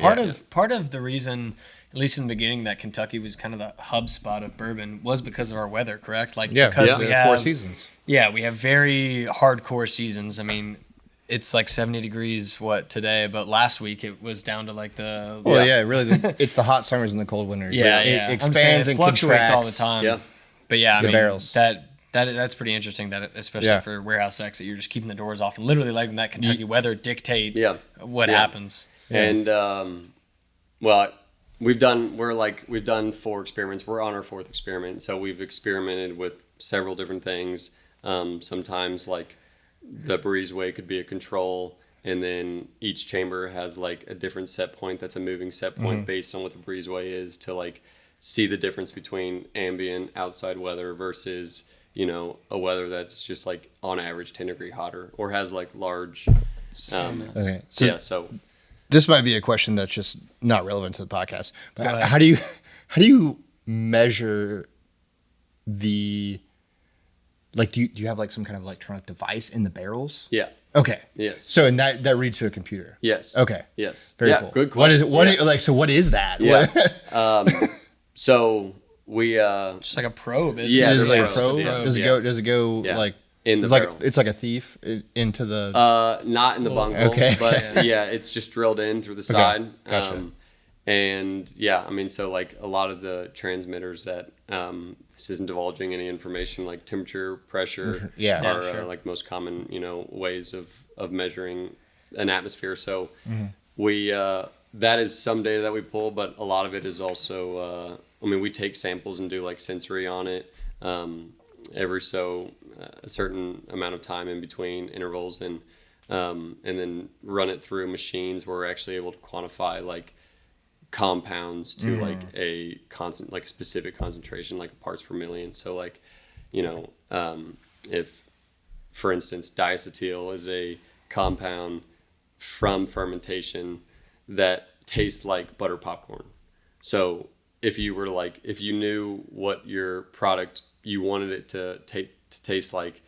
part of the reason, at least in the beginning, that Kentucky was kind of the hub spot of bourbon was because of our weather, correct? Like because we have 4 seasons. Yeah, we have very hardcore seasons. I mean, it's like 70 degrees today, but last week it was down to like the really it's the hot summers and the cold winters. It expands and fluctuates contracts all the time. Yeah. But yeah, I mean, barrels. That's pretty interesting. That especially for Warehouse X, that you're just keeping the doors off and literally letting that Kentucky weather dictate what happens. And we've done 4 experiments. We're on our 4th experiment, so we've experimented with several different things. Sometimes like the breezeway could be a control, and then each chamber has like a different set point that's a moving set point based on what the breezeway is to like see the difference between ambient outside weather versus a weather that's just like on average 10 degree hotter or has like large. Okay. So this might be a question that's just not relevant to the podcast. But how do you measure the like? Do you have like some kind of electronic device in the barrels? Yeah. Okay. Yes. So and that reads to a computer. Yes. Okay. Yes. Very cool. Good question. What is that? Yeah. So we just like a probe. Is it like a probe? Yeah. Does it go like in the barrel? It's like a thief into the not in the bunghole. Okay. But it's just drilled in through the side. Gotcha. And yeah, I mean, so like a lot of the transmitters that this isn't divulging any information, like temperature, pressure, are sure. like most common, ways of measuring an atmosphere. So we that is some data that we pull, but a lot of it is also, I mean, we take samples and do like sensory on it every a certain amount of time in between intervals, and then run it through machines where we're actually able to quantify like compounds to like a constant, like specific concentration, like parts per million. So like, if for instance diacetyl is a compound from fermentation that tastes like butter popcorn. So if you knew what your product you wanted it to taste like,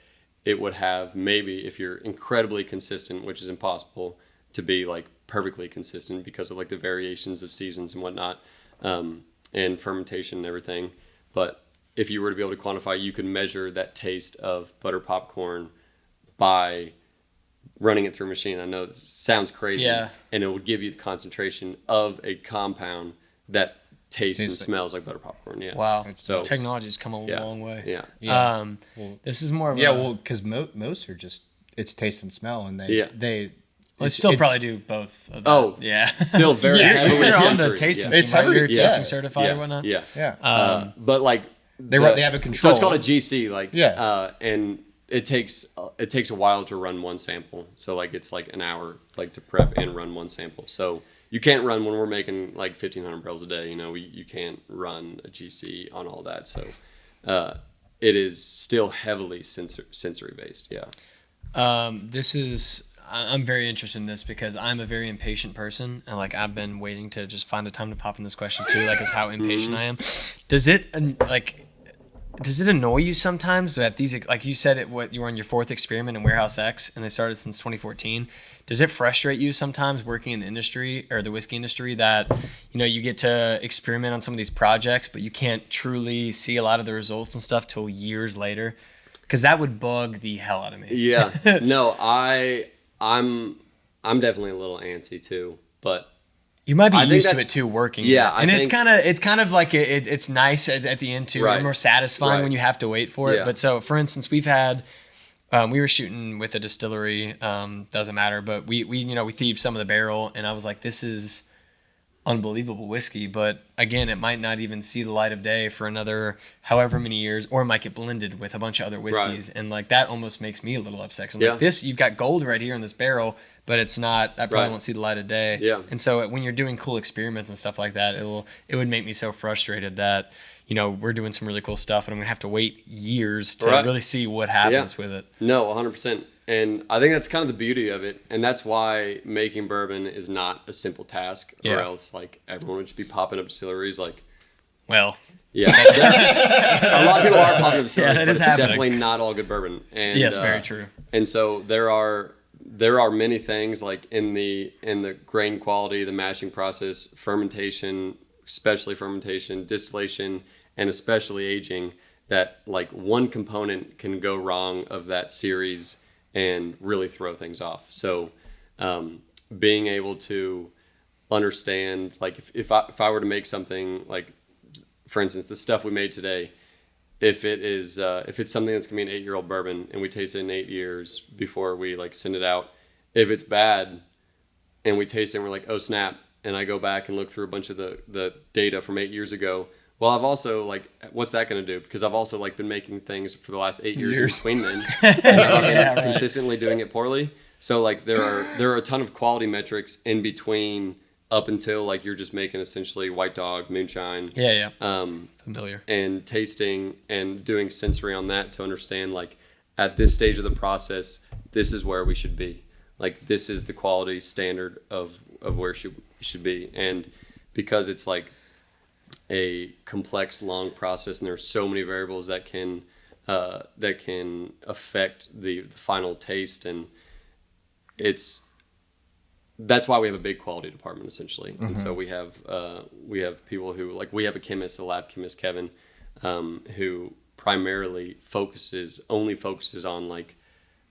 it would have, maybe if you're incredibly consistent, which is impossible to be like perfectly consistent because of like the variations of seasons and whatnot, and fermentation and everything. But if you were to be able to quantify, you could measure that taste of butter popcorn by running it through a machine. I know it sounds crazy, and it would give you the concentration of a compound that tastes and smells like butter popcorn. Yeah. Wow. So technology's come a long way. Yeah. This is more of because most are just it's taste and smell, and they still probably do both of that. Oh, yeah. Still very heavily You're on sensory. the tasting It's team, right? heavy, You're yeah. tasting certified or whatnot. yeah. But like They have a control. So it's called a GC, like and it takes a while to run one sample. So like it's like an hour like to prep and run one sample. So you can't run when we're making like 1,500 barrels a day. You can't run a GC on all that. So it is still heavily sensory based. Yeah. I'm very interested in this because I'm a very impatient person, and like I've been waiting to just find a time to pop in this question too, like is how impatient I am. Does it annoy you sometimes that these, like you said, you were on your 4th experiment in Warehouse X and they started since 2014? Does it frustrate you sometimes working in the industry or the whiskey industry that, you get to experiment on some of these projects, but you can't truly see a lot of the results and stuff till years later? Because that would bug the hell out of me. Yeah. No, I'm definitely a little antsy too, but you might be used to it too, working. Yeah, and it's kind of like it's nice at the end too, right. and more satisfying when you have to wait for it. Yeah. But so, for instance, we've had we were shooting with a distillery, doesn't matter, but we thieved some of the barrel, and I was like, this is unbelievable whiskey, but again, it might not even see the light of day for another however many years, or it might get blended with a bunch of other whiskeys, and like that almost makes me a little upset. 'Cause I'm like, this, you've got gold right here in this barrel, but it's not. That probably won't see the light of day. Yeah. And so when you're doing cool experiments and stuff like that, it would make me so frustrated that we're doing some really cool stuff, and I'm gonna have to wait years to really see what happens with it. No, 100%. And I think that's kind of the beauty of it. And that's why making bourbon is not a simple task, or else like everyone would just be popping up distilleries like, well, yeah. A lot of people are popping up distilleries, but it's happening. definitely not all good bourbon. And yes, very true. And so there are many things like in the grain quality, the mashing process, fermentation, especially fermentation, distillation, and especially aging, that like one component can go wrong of that series and really throw things off. So being able to understand, like if I were to make something, like for instance the stuff we made today, if it's something that's gonna be an 8-year-old bourbon and we taste it in 8 years before we like send it out, if it's bad and we taste it and we're like, oh snap, and I go back and look through a bunch of the data from 8 years ago, well, I've also like, what's that going to do? Because I've also like been making things for the last 8 years in between then, and I've been consistently doing it poorly. So like there are a ton of quality metrics in between up until like you're just making essentially White Dog, moonshine. Yeah. Familiar. And tasting and doing sensory on that to understand like at this stage of the process, this is where we should be. Like this is the quality standard of where should be. And because it's like a complex, long process, and there's so many variables that can affect the final taste, and that's why we have a big quality department essentially. Mm-hmm. And so we have people who, like, we have a chemist, a lab chemist, Kevin, who primarily focuses on like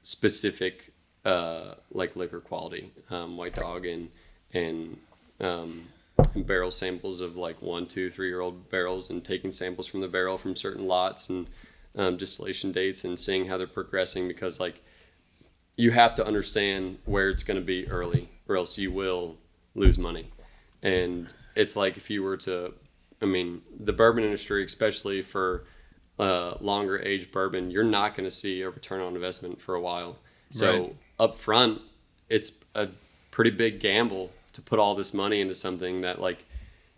specific like liquor quality, White Dog and barrel samples of like 1, 2, 3-year-old barrels and taking samples from the barrel from certain lots and distillation dates and seeing how they're progressing, because like you have to understand where it's going to be early or else you will lose money. And it's like if you were to, I mean, the bourbon industry, especially for longer aged bourbon, you're not going to see a return on investment for a while. So up front, it's a pretty big gamble to put all this money into something that, like,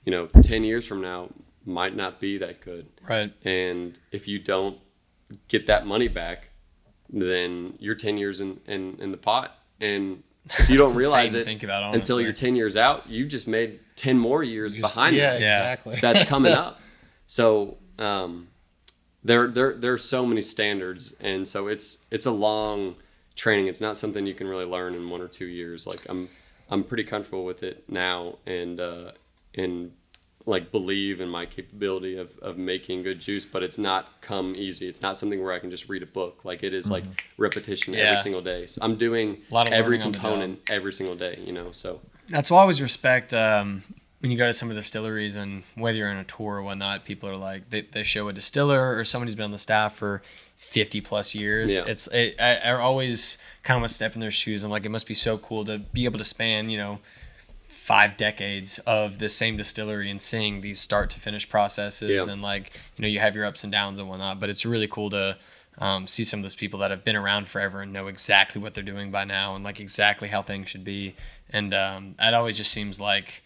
10 years from now might not be that good. Right. And if you don't get that money back, then you're 10 years in the pot. And if you don't realize it think about, until you're 10 years out, you just made 10 more years behind yeah, that. exactly. That's coming up. So there's so many standards, and so it's a long training. It's not something you can really learn in 1 or 2 years. Like I'm pretty comfortable with it now, and like believe in my capability of making good juice, but it's not come easy. It's not something where I can just read a book. Like it is like repetition every single day. So I'm doing every component every single day, so. That's why I always respect when you go to some of the distilleries, and whether you're on a tour or whatnot, people are like, they show a distiller or somebody who's been on the staff for 50 plus years. Yeah. I always kind of want to step in their shoes. I'm like, it must be so cool to be able to span, 5 decades of the same distillery and seeing these start to finish processes. And like, you have your ups and downs and whatnot, but it's really cool to see some of those people that have been around forever and know exactly what they're doing by now and like exactly how things should be. And that always just seems like,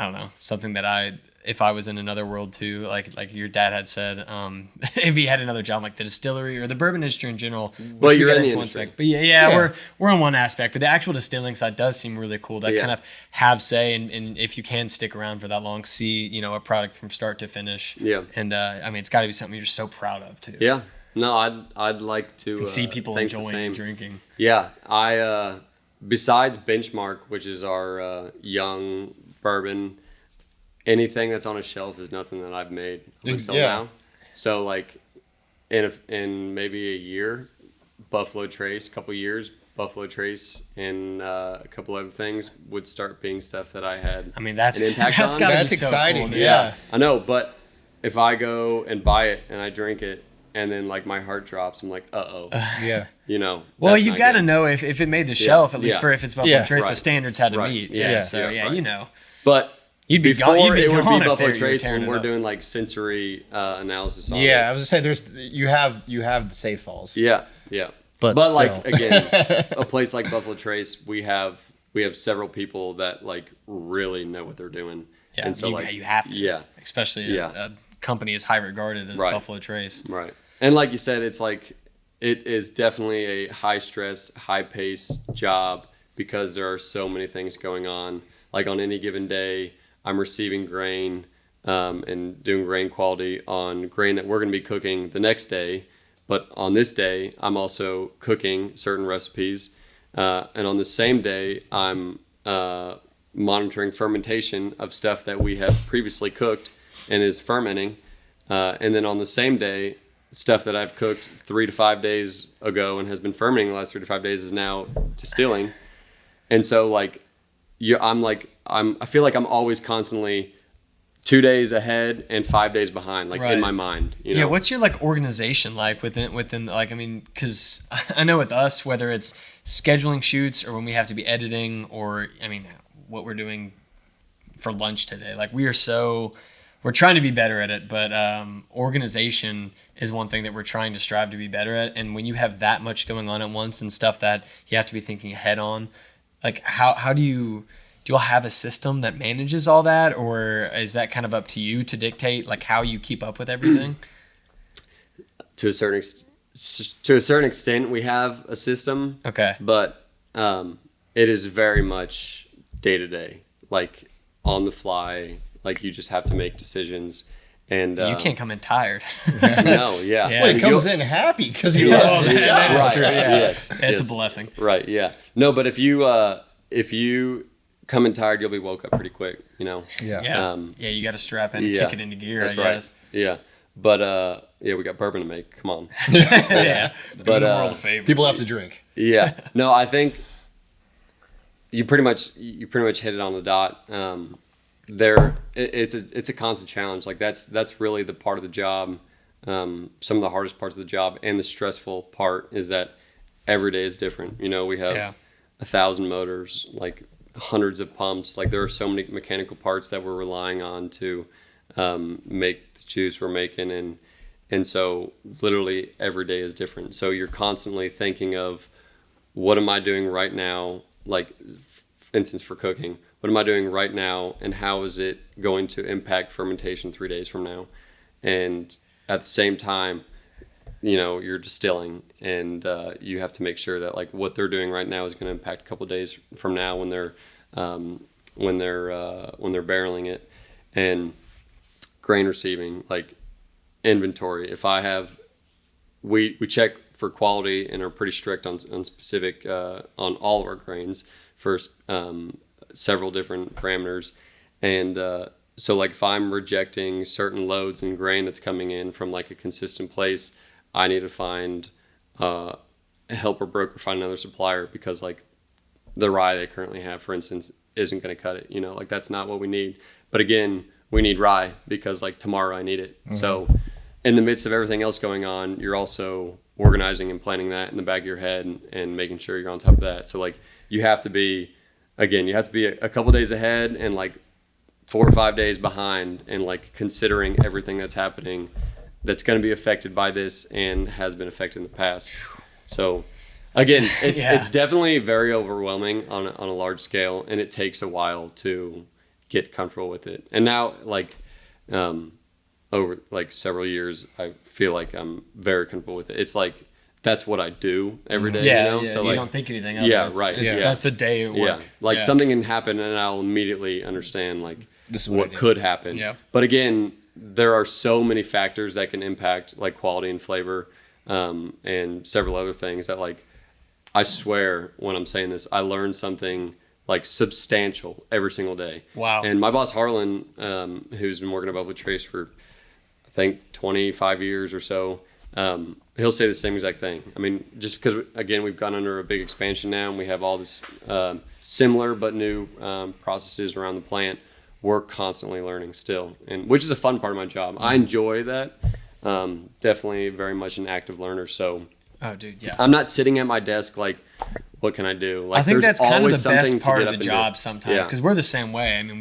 I don't know, something that if I was in another world too, like your dad had said, if he had another job, like the distillery or the bourbon industry in general. Well, you're in the industry. But yeah, we're on one aspect, but the actual distilling side does seem really cool to kind of have say, and if you can stick around for that long, see, a product from start to finish. Yeah. And I mean, it's got to be something you're so proud of too. Yeah. No, I'd like to see people enjoying drinking. Yeah. I besides Benchmark, which is our young bourbon, anything that's on a shelf is nothing that I've made until now. So like in maybe a year, Buffalo Trace, couple years, Buffalo Trace and a couple other things would start being stuff that I had. I mean, that's an impact that's on. gotta That's be so exciting. cool, Yeah. I know, but if I go and buy it and I drink it and then like my heart drops, I'm like, Yeah. Well, that's you not got to good. know if it made the shelf, at least Yeah. for if it's Buffalo Trace, the Right. standards had to Right. meet. Yeah. So Right. But But you'd be before you'd be it would gone be if Buffalo you were Trace tearing when it we're up. doing like sensory analysis on Yeah, it. I was gonna say you have the safe falls. Yeah. But like still. again, a place like Buffalo Trace, we have several people that like really know what they're doing. Yeah, and so you have to. Yeah. Especially a company as high regarded as Right. Buffalo Trace. Right. And like you said, it's like it is definitely a high stress, high paced job because there are so many things going on. Like on any given day, I'm receiving grain and doing grain quality on grain that we're going to be cooking the next day. But on this day, I'm also cooking certain recipes. And on the same day, I'm monitoring fermentation of stuff that we have previously cooked and is fermenting. And then on the same day, stuff that I've cooked 3 to 5 days ago and has been fermenting the last 3 to 5 days is now distilling. And so like, I feel like I'm always constantly 2 days ahead and 5 days behind, like in my mind. Yeah, what's your like organization like within like, I mean, because I know with us, whether it's scheduling shoots or when we have to be editing or, I mean, what we're doing for lunch today, like we're trying to be better at it, but organization is one thing that we're trying to strive to be better at. And when you have that much going on at once and stuff that you have to be thinking ahead on, like how do you all have a system that manages all that, or is that kind of up to you to dictate like how you keep up with everything? To a certain extent, we have a system. Okay. But it is very much day to day, like on the fly. Like you just have to make decisions, and you can't come in tired. No, yeah. Yeah. Well, he comes in happy because he loves his job. That's true. Yeah. Yes, It's yes. a blessing. Right. Yeah. No, but if you come in tired, you'll be woke up pretty quick. Yeah. Yeah. Yeah, you got to strap in and kick it into gear. That's I guess. right. Yeah. But we got bourbon to make. Come on. Yeah. But Doing the world a favor. People have to drink. Yeah. No, I think you pretty much hit it on the dot. it's a constant challenge. Like that's really the part of the job. Some of the hardest parts of the job and the stressful part is that every day is different. You know, we have 1,000 motors, like hundreds of pumps. Like there are so many mechanical parts that we're relying on to make the juice we're making, and so literally every day is different. So you're constantly thinking of, what am I doing right now? Like, for instance, for cooking, what am I doing right now, and how is it going to impact fermentation 3 days from now? And at the same time, you know, you're distilling, and you have to make sure that like what they're doing right now is going to impact a couple of days from now when they're barreling it. And grain receiving, like inventory. If I have, we check for quality and are pretty strict on specific on all of our grains for several different parameters. And so like if I'm rejecting certain loads in grain that's coming in from like a consistent place, I need to find help a broker find another supplier, because like the rye they currently have, for instance, isn't going to cut it. You know, like that's not what we need. But again, we need rye because like tomorrow I need it. Mm-hmm. So in the midst of everything else going on, you're also organizing and planning that in the back of your head and making sure you're on top of that. So like you have to be a couple days ahead and like 4 or 5 days behind, and like considering everything that's happening that's going to be affected by this and has been affected in the past. So again, it's definitely very overwhelming on a large scale, and it takes a while to get comfortable with it. And now like over like several years, I feel like I'm very comfortable with it. It's like that's what I do every day. Yeah, you know? Yeah, So you like, don't think anything of it. Right. That's a day at work. Yeah. Like something can happen and I'll immediately understand like this is what could happen. Yeah. But again, there are so many factors that can impact like quality and flavor, and several other things that like, I swear when I'm saying this, I learn something like substantial every single day. Wow. And my boss Harlan, who's been working at Buffalo Trace for I think 25 years or so, he'll say the same exact thing. I mean, just because again we've gone under a big expansion now and we have all this similar but new processes around the plant, we're constantly learning still, and which is a fun part of my job. I enjoy that. Definitely very much an active learner. So oh dude, yeah, I'm not sitting at my desk like, what can I do? Like, I think that's kind of the best part of the do. job sometimes, because we're the same way. I mean,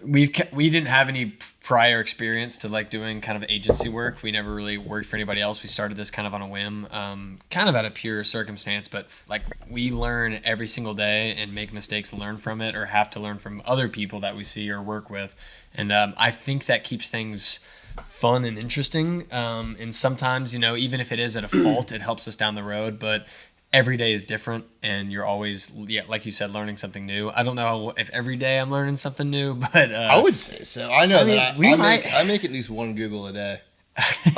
we didn't have any prior experience to like doing kind of agency work. We never really worked for anybody else. We started this kind of on a whim, kind of out of pure circumstance, but like we learn every single day and make mistakes, learn from it, or have to learn from other people that we see or work with. And I think that keeps things fun and interesting. And sometimes, you know, even if it is at a fault, it helps us down the road, but every day is different, and you're always, like you said, learning something new. I don't know if every day I'm learning something new, but I would say so. I know that I make at least one Google a day.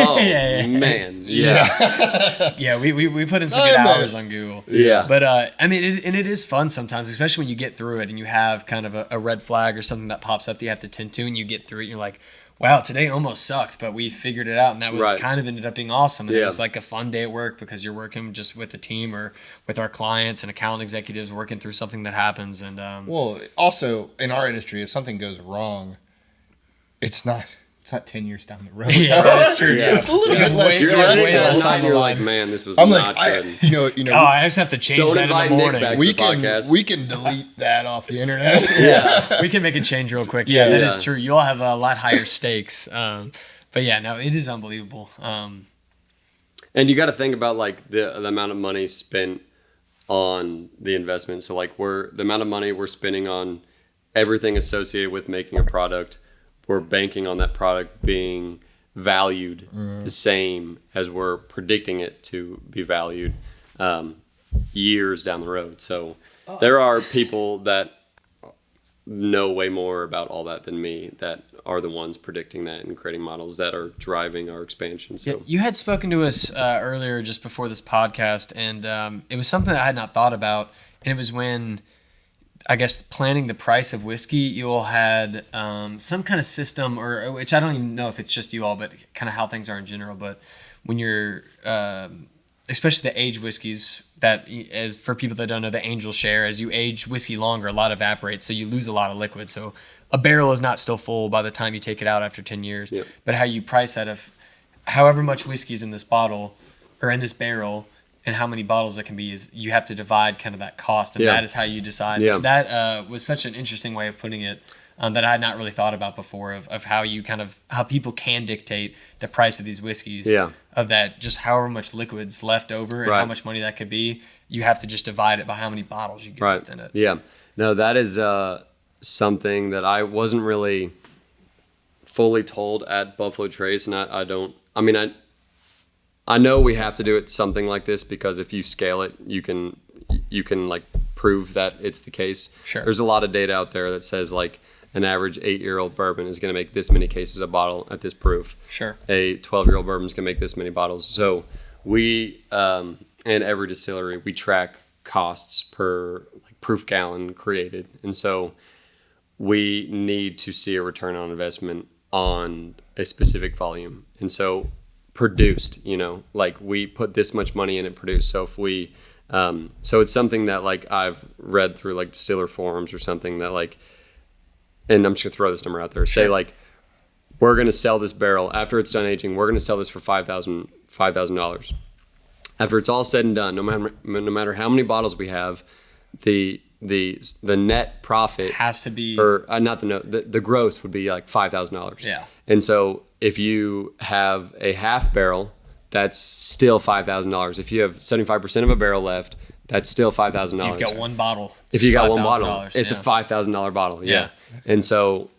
Oh man, yeah. We put in some good hours on Google. Yeah, but I mean, it is fun sometimes, especially when you get through it and you have kind of a red flag or something that pops up that you have to tend to, and you get through it. And you're like, wow, today almost sucked, but we figured it out, and that was kind of ended up being awesome. And it was like a fun day at work because you're working just with the team or with our clients and account executives working through something that happens. And well, also in our industry, if something goes wrong, it's not 10 years down the road. Yeah, that's true. So it's a little bit less You're stressful. you're like, man, this was I'm not like, good. you know. Oh, I just have to change that in the morning. Nick back we to the podcast. we can delete that off the internet. Yeah, we can make a change real quick. Yeah, that is Yeah. true. You all have a lot higher stakes. But yeah, no, it is unbelievable. And you got to think about like the amount of money spent on the investment. So like the amount of money we're spending on everything associated with making a product, we're banking on that product being valued the same as we're predicting it to be valued years down the road. So there are people that know way more about all that than me that are the ones predicting that and creating models that are driving our expansion. So yeah, you had spoken to us earlier just before this podcast, and it was something I had not thought about, and it was when, I guess, planning the price of whiskey, you all had some kind of system, or which I don't even know if it's just you all, but kind of how things are in general. But when you're, especially the aged whiskeys, that as for people that don't know, the angel share, as you age whiskey longer, a lot evaporates, so you lose a lot of liquid. So a barrel is not still full by the time you take it out after 10 years. Yep. But how you price that, if however much whiskey is in this bottle or in this barrel and how many bottles it can be, is you have to divide kind of that cost, and that is how you decide. Yeah. That was such an interesting way of putting it. That I had not really thought about before, of how you how people can dictate the price of these whiskeys. Yeah. Of that, just however much liquid's left over and how much money that could be, you have to just divide it by how many bottles you get left in it. Yeah. No, that is something that I wasn't really fully told at Buffalo Trace, and I know we have to do it something like this, because if you scale it, you can like prove that it's the case. Sure. There's a lot of data out there that says like an average 8-year-old bourbon is going to make this many cases a bottle at this proof. Sure. A 12-year-old bourbon is going to make this many bottles. So we, and every distillery, we track costs per like proof gallon created. And so we need to see a return on investment on a specific volume. And so produced, like we put this much money in it produced. So if we, so it's something that like I've read through like distiller forums or something that like, and I'm just gonna throw this number out there. Say like, we're gonna sell this barrel after it's done aging. We're gonna sell this for $5,000. After it's all said and done, no matter how many bottles we have, the net profit has to be, or not the gross would be like $5,000. Yeah. And so if you have a half barrel, that's still $5,000. If you have 75% of a barrel left, that's still $5,000. if you've got one bottle. If you got one bottle, it's yeah. a $5,000 bottle. Yeah. And so,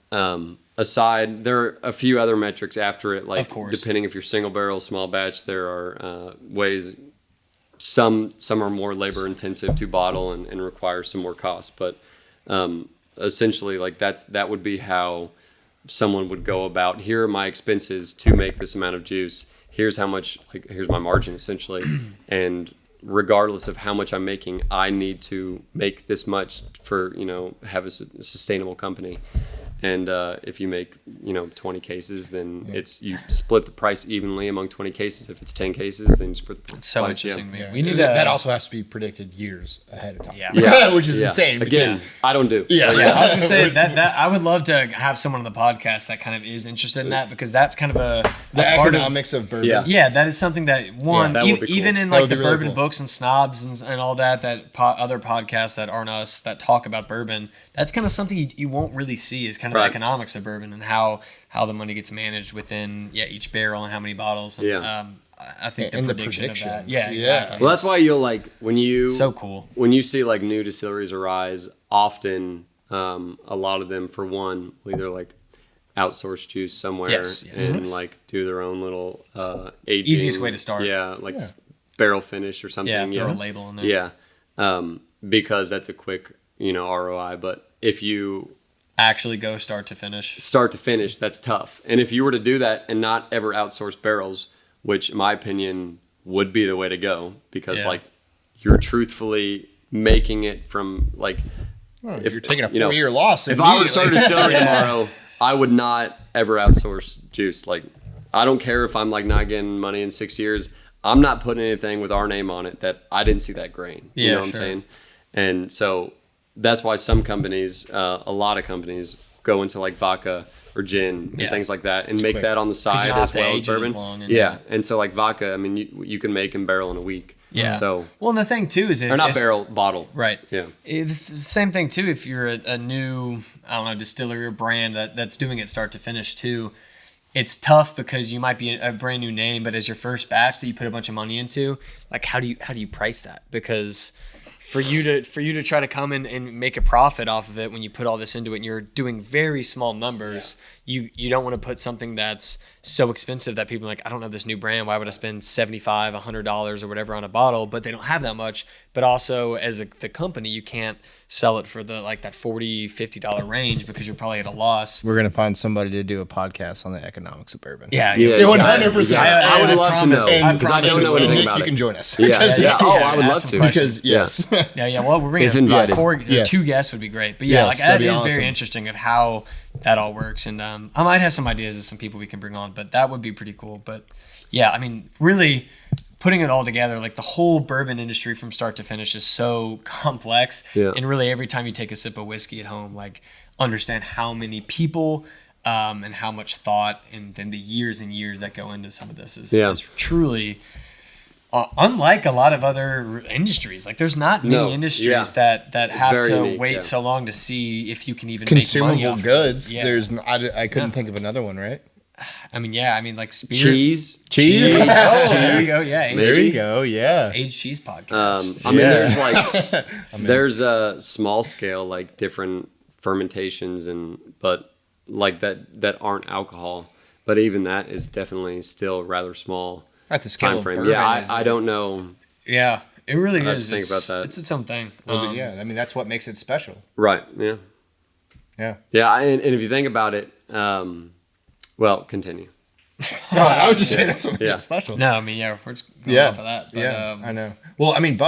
aside, there are a few other metrics after it, like Of course. depending if you're single barrel, small batch, there are ways. Some are more labor intensive to bottle and require some more cost, but essentially, like that would be how someone would go about. Here are my expenses to make this amount of juice. Here's how much. Like here's my margin essentially, and regardless of how much I'm making, I need to make this much for have a sustainable company. And if you make 20 cases, then you split the price evenly among 20 cases. If it's 10 cases, then you split the It's so price. interesting to me. Yeah. We need that also has to be predicted years ahead of time. Yeah. Which is insane. Again, I don't do. Yeah. I was gonna say that I would love to have someone on the podcast that kind of is interested in that, because that's kind of the part economics of bourbon. Yeah. that is something that that would be cool. even in That like would the be really bourbon cool. books and snobs and all that other podcasts that aren't us that talk about bourbon, that's kind of something you won't really see, is kind of the economics of bourbon and how the money gets managed within each barrel and how many bottles. And, I think the prediction of that. predictions. Yeah, exactly. Well, that's why you'll like when you So cool. when you see like new distilleries arise. Often, a lot of them, for one, will either like outsource juice somewhere and like do their own little aging. Easiest way to start. Yeah, like barrel finish or something. Yeah, throw a label in there. Yeah, because that's a quick ROI. But if you Actually go start to finish, that's tough. And if you were to do that and not ever outsource barrels, which in my opinion would be the way to go, because like you're truthfully making it from like If you're taking a 4-year loss, if I were to start a distillery tomorrow, I would not ever outsource juice. Like I don't care if I'm like not getting money in 6 years. I'm not putting anything with our name on it that I didn't see that grain. You know what I'm saying? And so that's why some companies, a lot of companies, go into like vodka or gin and things like that, and make that on the side as well as bourbon. And so like vodka, I mean, you can make in barrel in a week. Yeah. So and the thing too is, or not barrel, bottle. Right. Yeah. It's the same thing too. If you're a new, distillery or brand that's doing it start to finish too, it's tough because you might be a brand new name, but as your first batch that you put a bunch of money into, like how do you price that? Because for you to try to come in and make a profit off of it when you put all this into it and you're doing very small numbers, you don't want to put something that's so expensive that people are like, I don't know this new brand, why would I spend $75, $100 or whatever on a bottle? But they don't have that much. But also as the company, you can't sell it for the like that $40, $50 range because you're probably at a loss. We're gonna find somebody to do a podcast on the economics of bourbon. Yeah, 100%. I would love to know, promise. because I don't know anything Nick, about you it. can join us. Yeah. Oh, I would love ask to. some questions. Because yes, Well, we're bringing If invited. 2 guests would be great. But Yes, that that'd be is awesome. very interesting of how that all works. And I might have some ideas of some people we can bring on, but that would be pretty cool. But yeah, I mean, really putting it all together, like the whole bourbon industry from start to finish is so complex. Yeah. And really every time you take a sip of whiskey at home, like understand how many people and how much thought and then the years and years that go into some of this is truly unlike a lot of other industries. Like there's not many industries that have to unique, wait so long to see if you can even make money consumable off goods. of it. Yeah. There's I couldn't think of another one, right? I mean, like spirit. Cheese. Cheese. There Oh, you go. Yeah. there you go. Yeah. Aged cheese podcast. I mean, there's like there's a small scale like different fermentations but like that aren't alcohol. But even that is definitely still rather small. At the scale time of frame. bourbon, I don't know. Yeah, it really I have is. to think about that. It's its own thing. Well, yeah, I mean that's what makes it special. Right. Yeah. Yeah. Yeah. And if you think about it, well, continue. No, I was just saying that's what makes it special. No, I mean, we're just going off of that. But, I know. Well, I mean,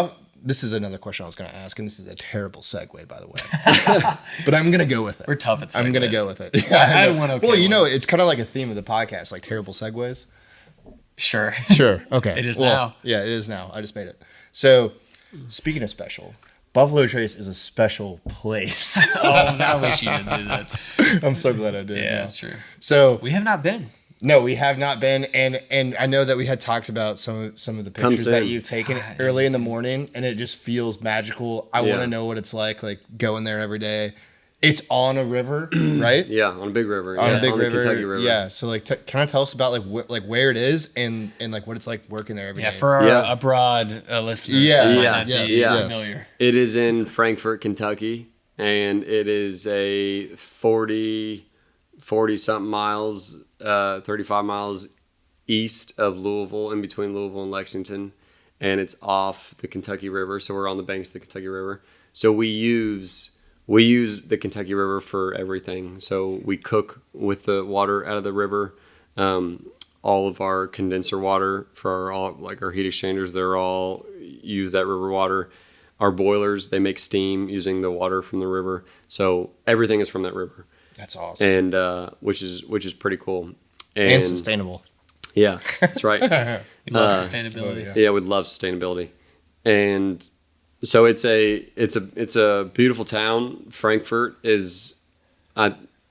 this is another question I was going to ask, and this is a terrible segue, by the way. But I'm going to go with it. We're tough at segues. I'm going to go with it. I had one okay. Well, you know, it's kind of like a theme of the podcast, like terrible segues. Sure. Sure. Okay. It is now. Yeah, it is now. I just made it. So, speaking of special, Buffalo Trace is a special place. Oh, I wish you didn't do that. I'm so glad I did. Yeah, that's true. So we have not been. No, we have not been, and I know that we had talked about some of the pictures that you've taken early in the morning, and it just feels magical. I want to know what it's like going there every day. It's on a river, right? Yeah, on a big river. On yeah, a big river, the Kentucky River. Yeah. So can I tell us about where it is and like what it's like working there every day? Yeah, for our abroad listeners that might not be familiar. It is in Frankfort, Kentucky, and it is a 40 something miles, 35 miles east of Louisville, in between Louisville and Lexington, and it's off the Kentucky River. So we're on the banks of the Kentucky River. So we use the Kentucky River for everything. So we cook with the water out of the river. All of our condenser water for our heat exchangers, they're all use that river water. Our boilers, they make steam using the water from the river. So everything is from that river. That's awesome. And which is pretty cool. And sustainable. Yeah, that's right. We love sustainability. Yeah, we love sustainability. And so it's a beautiful town. Frankfurt is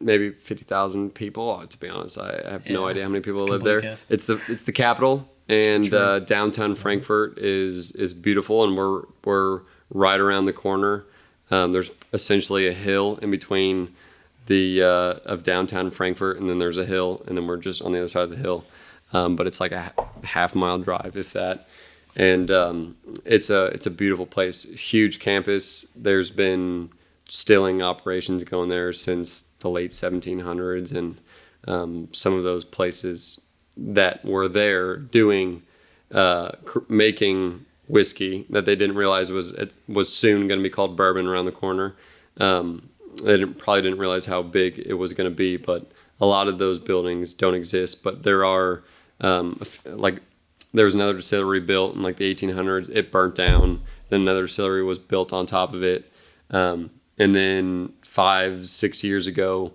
maybe 50,000 people. To be honest, I have no idea how many people live there. Guess. It's the capital, and downtown Frankfurt is beautiful, and we're right around the corner. There's essentially a hill in between of downtown Frankfurt, and then there's a hill, and then we're just on the other side of the hill. But it's like a half-mile drive, if that. And it's a beautiful place, huge campus. There's been distilling operations going there since the late 1700s, and some of those places that were there doing making whiskey that they didn't realize was soon going to be called bourbon around the corner. They probably didn't realize how big it was going to be, but a lot of those buildings don't exist. But there are there was another distillery built in like the 1800s. It burnt down. Then another distillery was built on top of it. And then 5-6 years ago,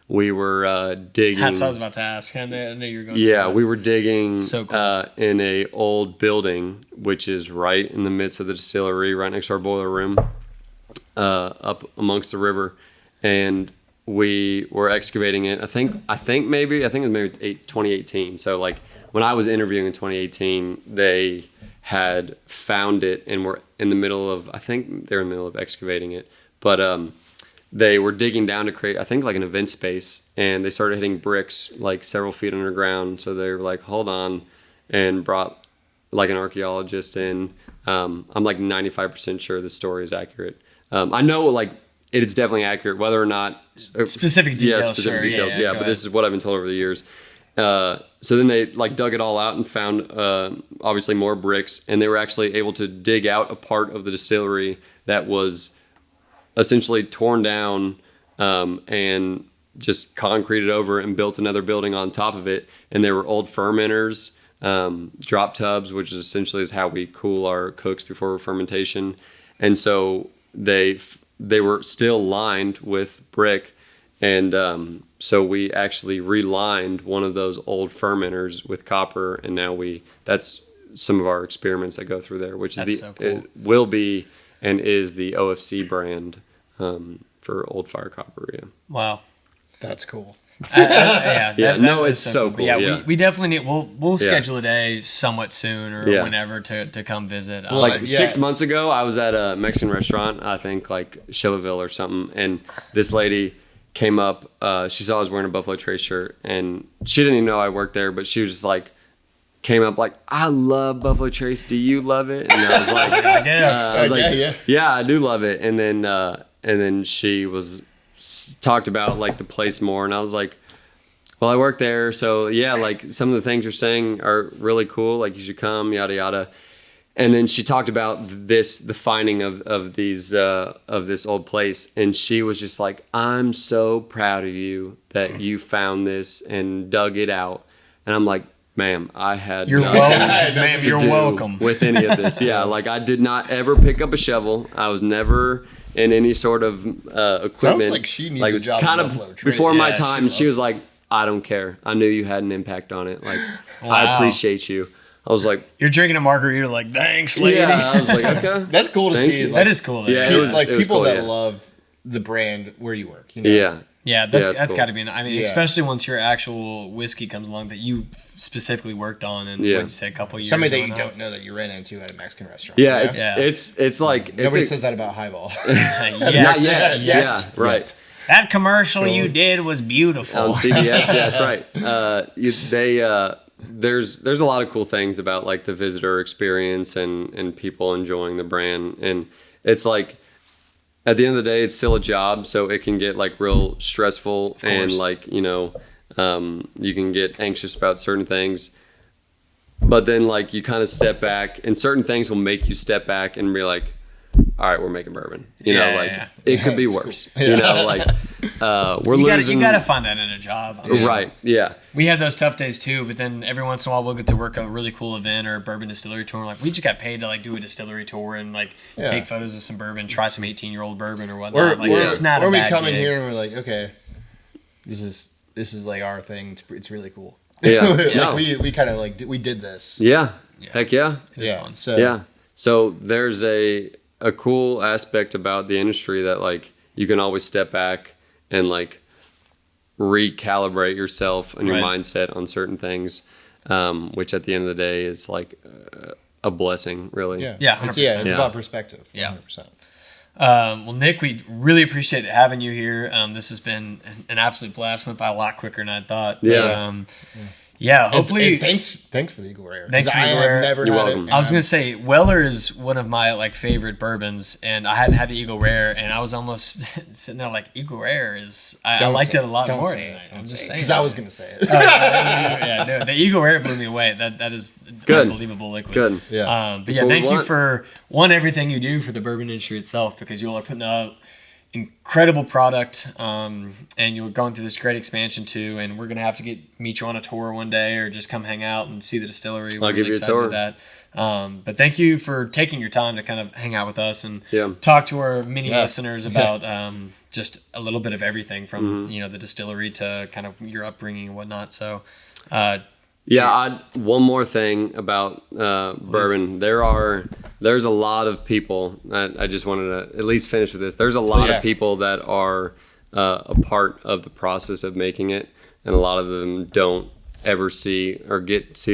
we were digging. That's what I was about to ask. I knew you were going. Yeah, we were digging so cool. In a old building, which is right in the midst of the distillery, right next to our boiler room, up amongst the river, and we were excavating it. I think it was maybe 2018. So like when I was interviewing in 2018, they had found it and were in the middle of excavating it. But they were digging down to create, I think, like an event space, and they started hitting bricks like several feet underground. So they were like, hold on, and brought like an archaeologist in. I'm like 95% sure the story is accurate. I know like it is definitely accurate, whether or not specific details. Yeah, but this is what I've been told over the years. So then they like dug it all out and found obviously more bricks, and they were actually able to dig out a part of the distillery that was essentially torn down and just concreted over and built another building on top of it. And there were old fermenters, drop tubs, which is essentially is how we cool our cooks before fermentation. And so they were still lined with brick. And so we actually relined one of those old fermenters with copper, and now that's some of our experiments that go through there, which so cool. It will be and is the OFC brand for for Old Fire Copper. Yeah. Wow. That's cool. Yeah. No, is it's so cool. But Yeah. We definitely need. We'll schedule a day somewhat soon or Yeah. whenever to come visit. Like 6 months ago, I was at a Mexican restaurant, I think like Chillaville or something, and this lady came up. She saw I was wearing a Buffalo Trace shirt, and she didn't even know I worked there, but she was just like, came up like, I love Buffalo Trace. Do you love it? And I was like, I guess. I was like, yeah. yeah, I do love it. And then she talked about like the place more, and I was like, well, I work there, so yeah, like some of the things you're saying are really cool. Like you should come, yada yada. And then she talked about the finding of this old place, and she was just like, I'm so proud of you that you found this and dug it out. And I'm like, ma'am, I had You're nothing welcome. Ma'am, to you're do welcome. with any of this. Yeah, like I did not ever pick up a shovel. I was never in any sort of equipment. Sounds like she needs like, a it was job kind in of Buffalo Trace. before my Yeah, time. she She was like, I don't care. I knew you had an impact on it. Like, Wow. I appreciate you. I was like, You're drinking a margarita, like thanks, lady. yeah. I was like, okay. That's cool to Thank see. you. Like, That is cool. Though. Yeah, people, it was people cool, that yeah. love the brand where you work. You know? Yeah. Yeah, that's it's cool. got to be. I mean, Yeah. especially once your actual whiskey comes along that you specifically worked on and Yeah. what'd you say, a couple years. Somebody that you or whatnot? don't know that you ran into at a Mexican restaurant. Yeah, you know? it's like Nobody it's says that about Highball. Yet. not yet. Yet. Yeah, right. Yet. That commercial you did was beautiful. On CBS, yeah, that's right. There's a lot of cool things about like the visitor experience and people enjoying the brand, and it's like at the end of the day, it's still a job, so it can get like real stressful and like you can get anxious about certain things. But then like you kind of step back, and certain things will make you step back and be like, all right, we're making bourbon. It could be worse. Cool. You know, like we're losing. You gotta find that in a job. Right. Yeah. We have those tough days too, but then every once in a while we'll get to work a really cool event or a bourbon distillery tour. Like we just got paid to like do a distillery tour and like take photos of some bourbon, try some 18-year-old bourbon or whatnot. It's not a we bad come in gig. here and we're like, okay, this is like our thing. It's really cool. Yeah. Like No. we kind of like we did this. Yeah. Heck yeah. It's fun. So Yeah. So there's a cool aspect about the industry that like you can always step back and like recalibrate yourself and your Right. mindset on certain things, which at the end of the day is like a blessing, really. yeah, Yeah, It's 100%. it's about perspective. Yeah. 100%. Well, Nick, we really appreciate having you here. This has been an absolute blast. Went by a lot quicker than I thought. Yeah. Yeah. Hopefully, And thanks for the Eagle Rare. Thanks 'Cause for the I Eagle have Rare. never You're had welcome. it. I was gonna say Weller is one of my like favorite bourbons, and I hadn't had the Eagle Rare, and I was almost sitting there like Eagle Rare is. I liked it a lot more tonight. I'm just saying. because I was gonna say it. Yeah, no, the Eagle Rare blew me away. That is Good. unbelievable liquid. Good. Yeah. But That's yeah, what we thank you want. for everything you do for the bourbon industry itself, because you all are putting out incredible product, and you're going through this great expansion too. And we're gonna have to meet you on a tour one day, or just come hang out and see the distillery. We're give you a excited tour. with that. But thank you for taking your time to kind of hang out with us and Yeah. talk to our many Yeah. listeners about just a little bit of everything from Mm-hmm. the distillery to kind of your upbringing and whatnot. So. Yeah, one more thing about bourbon. There's a lot of people. I just wanted to at least finish with this. There's a lot of people that are a part of the process of making it, and a lot of them don't ever see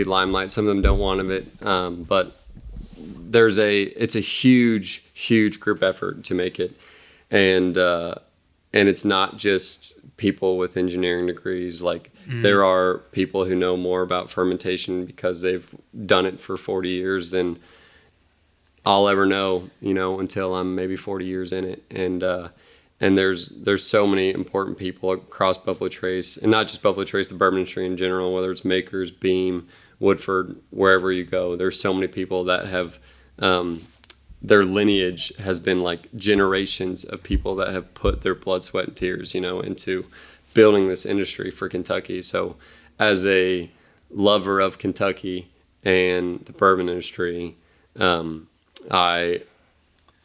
limelight. Some of them don't want of it, but it's a huge group effort to make it, and it's not just people with engineering degrees. Like there are people who know more about fermentation because they've done it for 40 years than I'll ever know, until I'm maybe 40 years in it. And there's so many important people across Buffalo Trace, and not just Buffalo Trace, the bourbon industry in general, whether it's Makers, Beam, Woodford, wherever you go. There's so many people that have their lineage has been like generations of people that have put their blood, sweat, and tears, into building this industry for Kentucky. So as a lover of Kentucky and the bourbon industry, I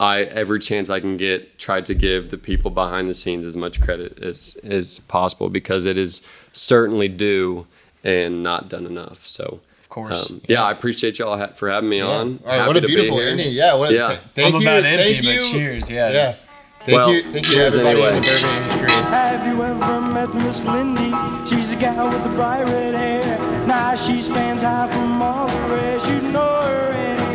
every chance I can get, try to give the people behind the scenes as much credit as possible, because it is certainly due and not done enough. So Of course. I appreciate y'all for having me on. All right, Happy what a to be beautiful here. ending. Yeah. Yeah. Thank I'm you. about Thank empty, you. but cheers. Yeah. Yeah. Thank you, cheers everybody anyway. in the bourbon industry. Have you ever met Miss Lindy? She's a gal with the bright red hair. Now she stands high from all the rest. You know her anywhere.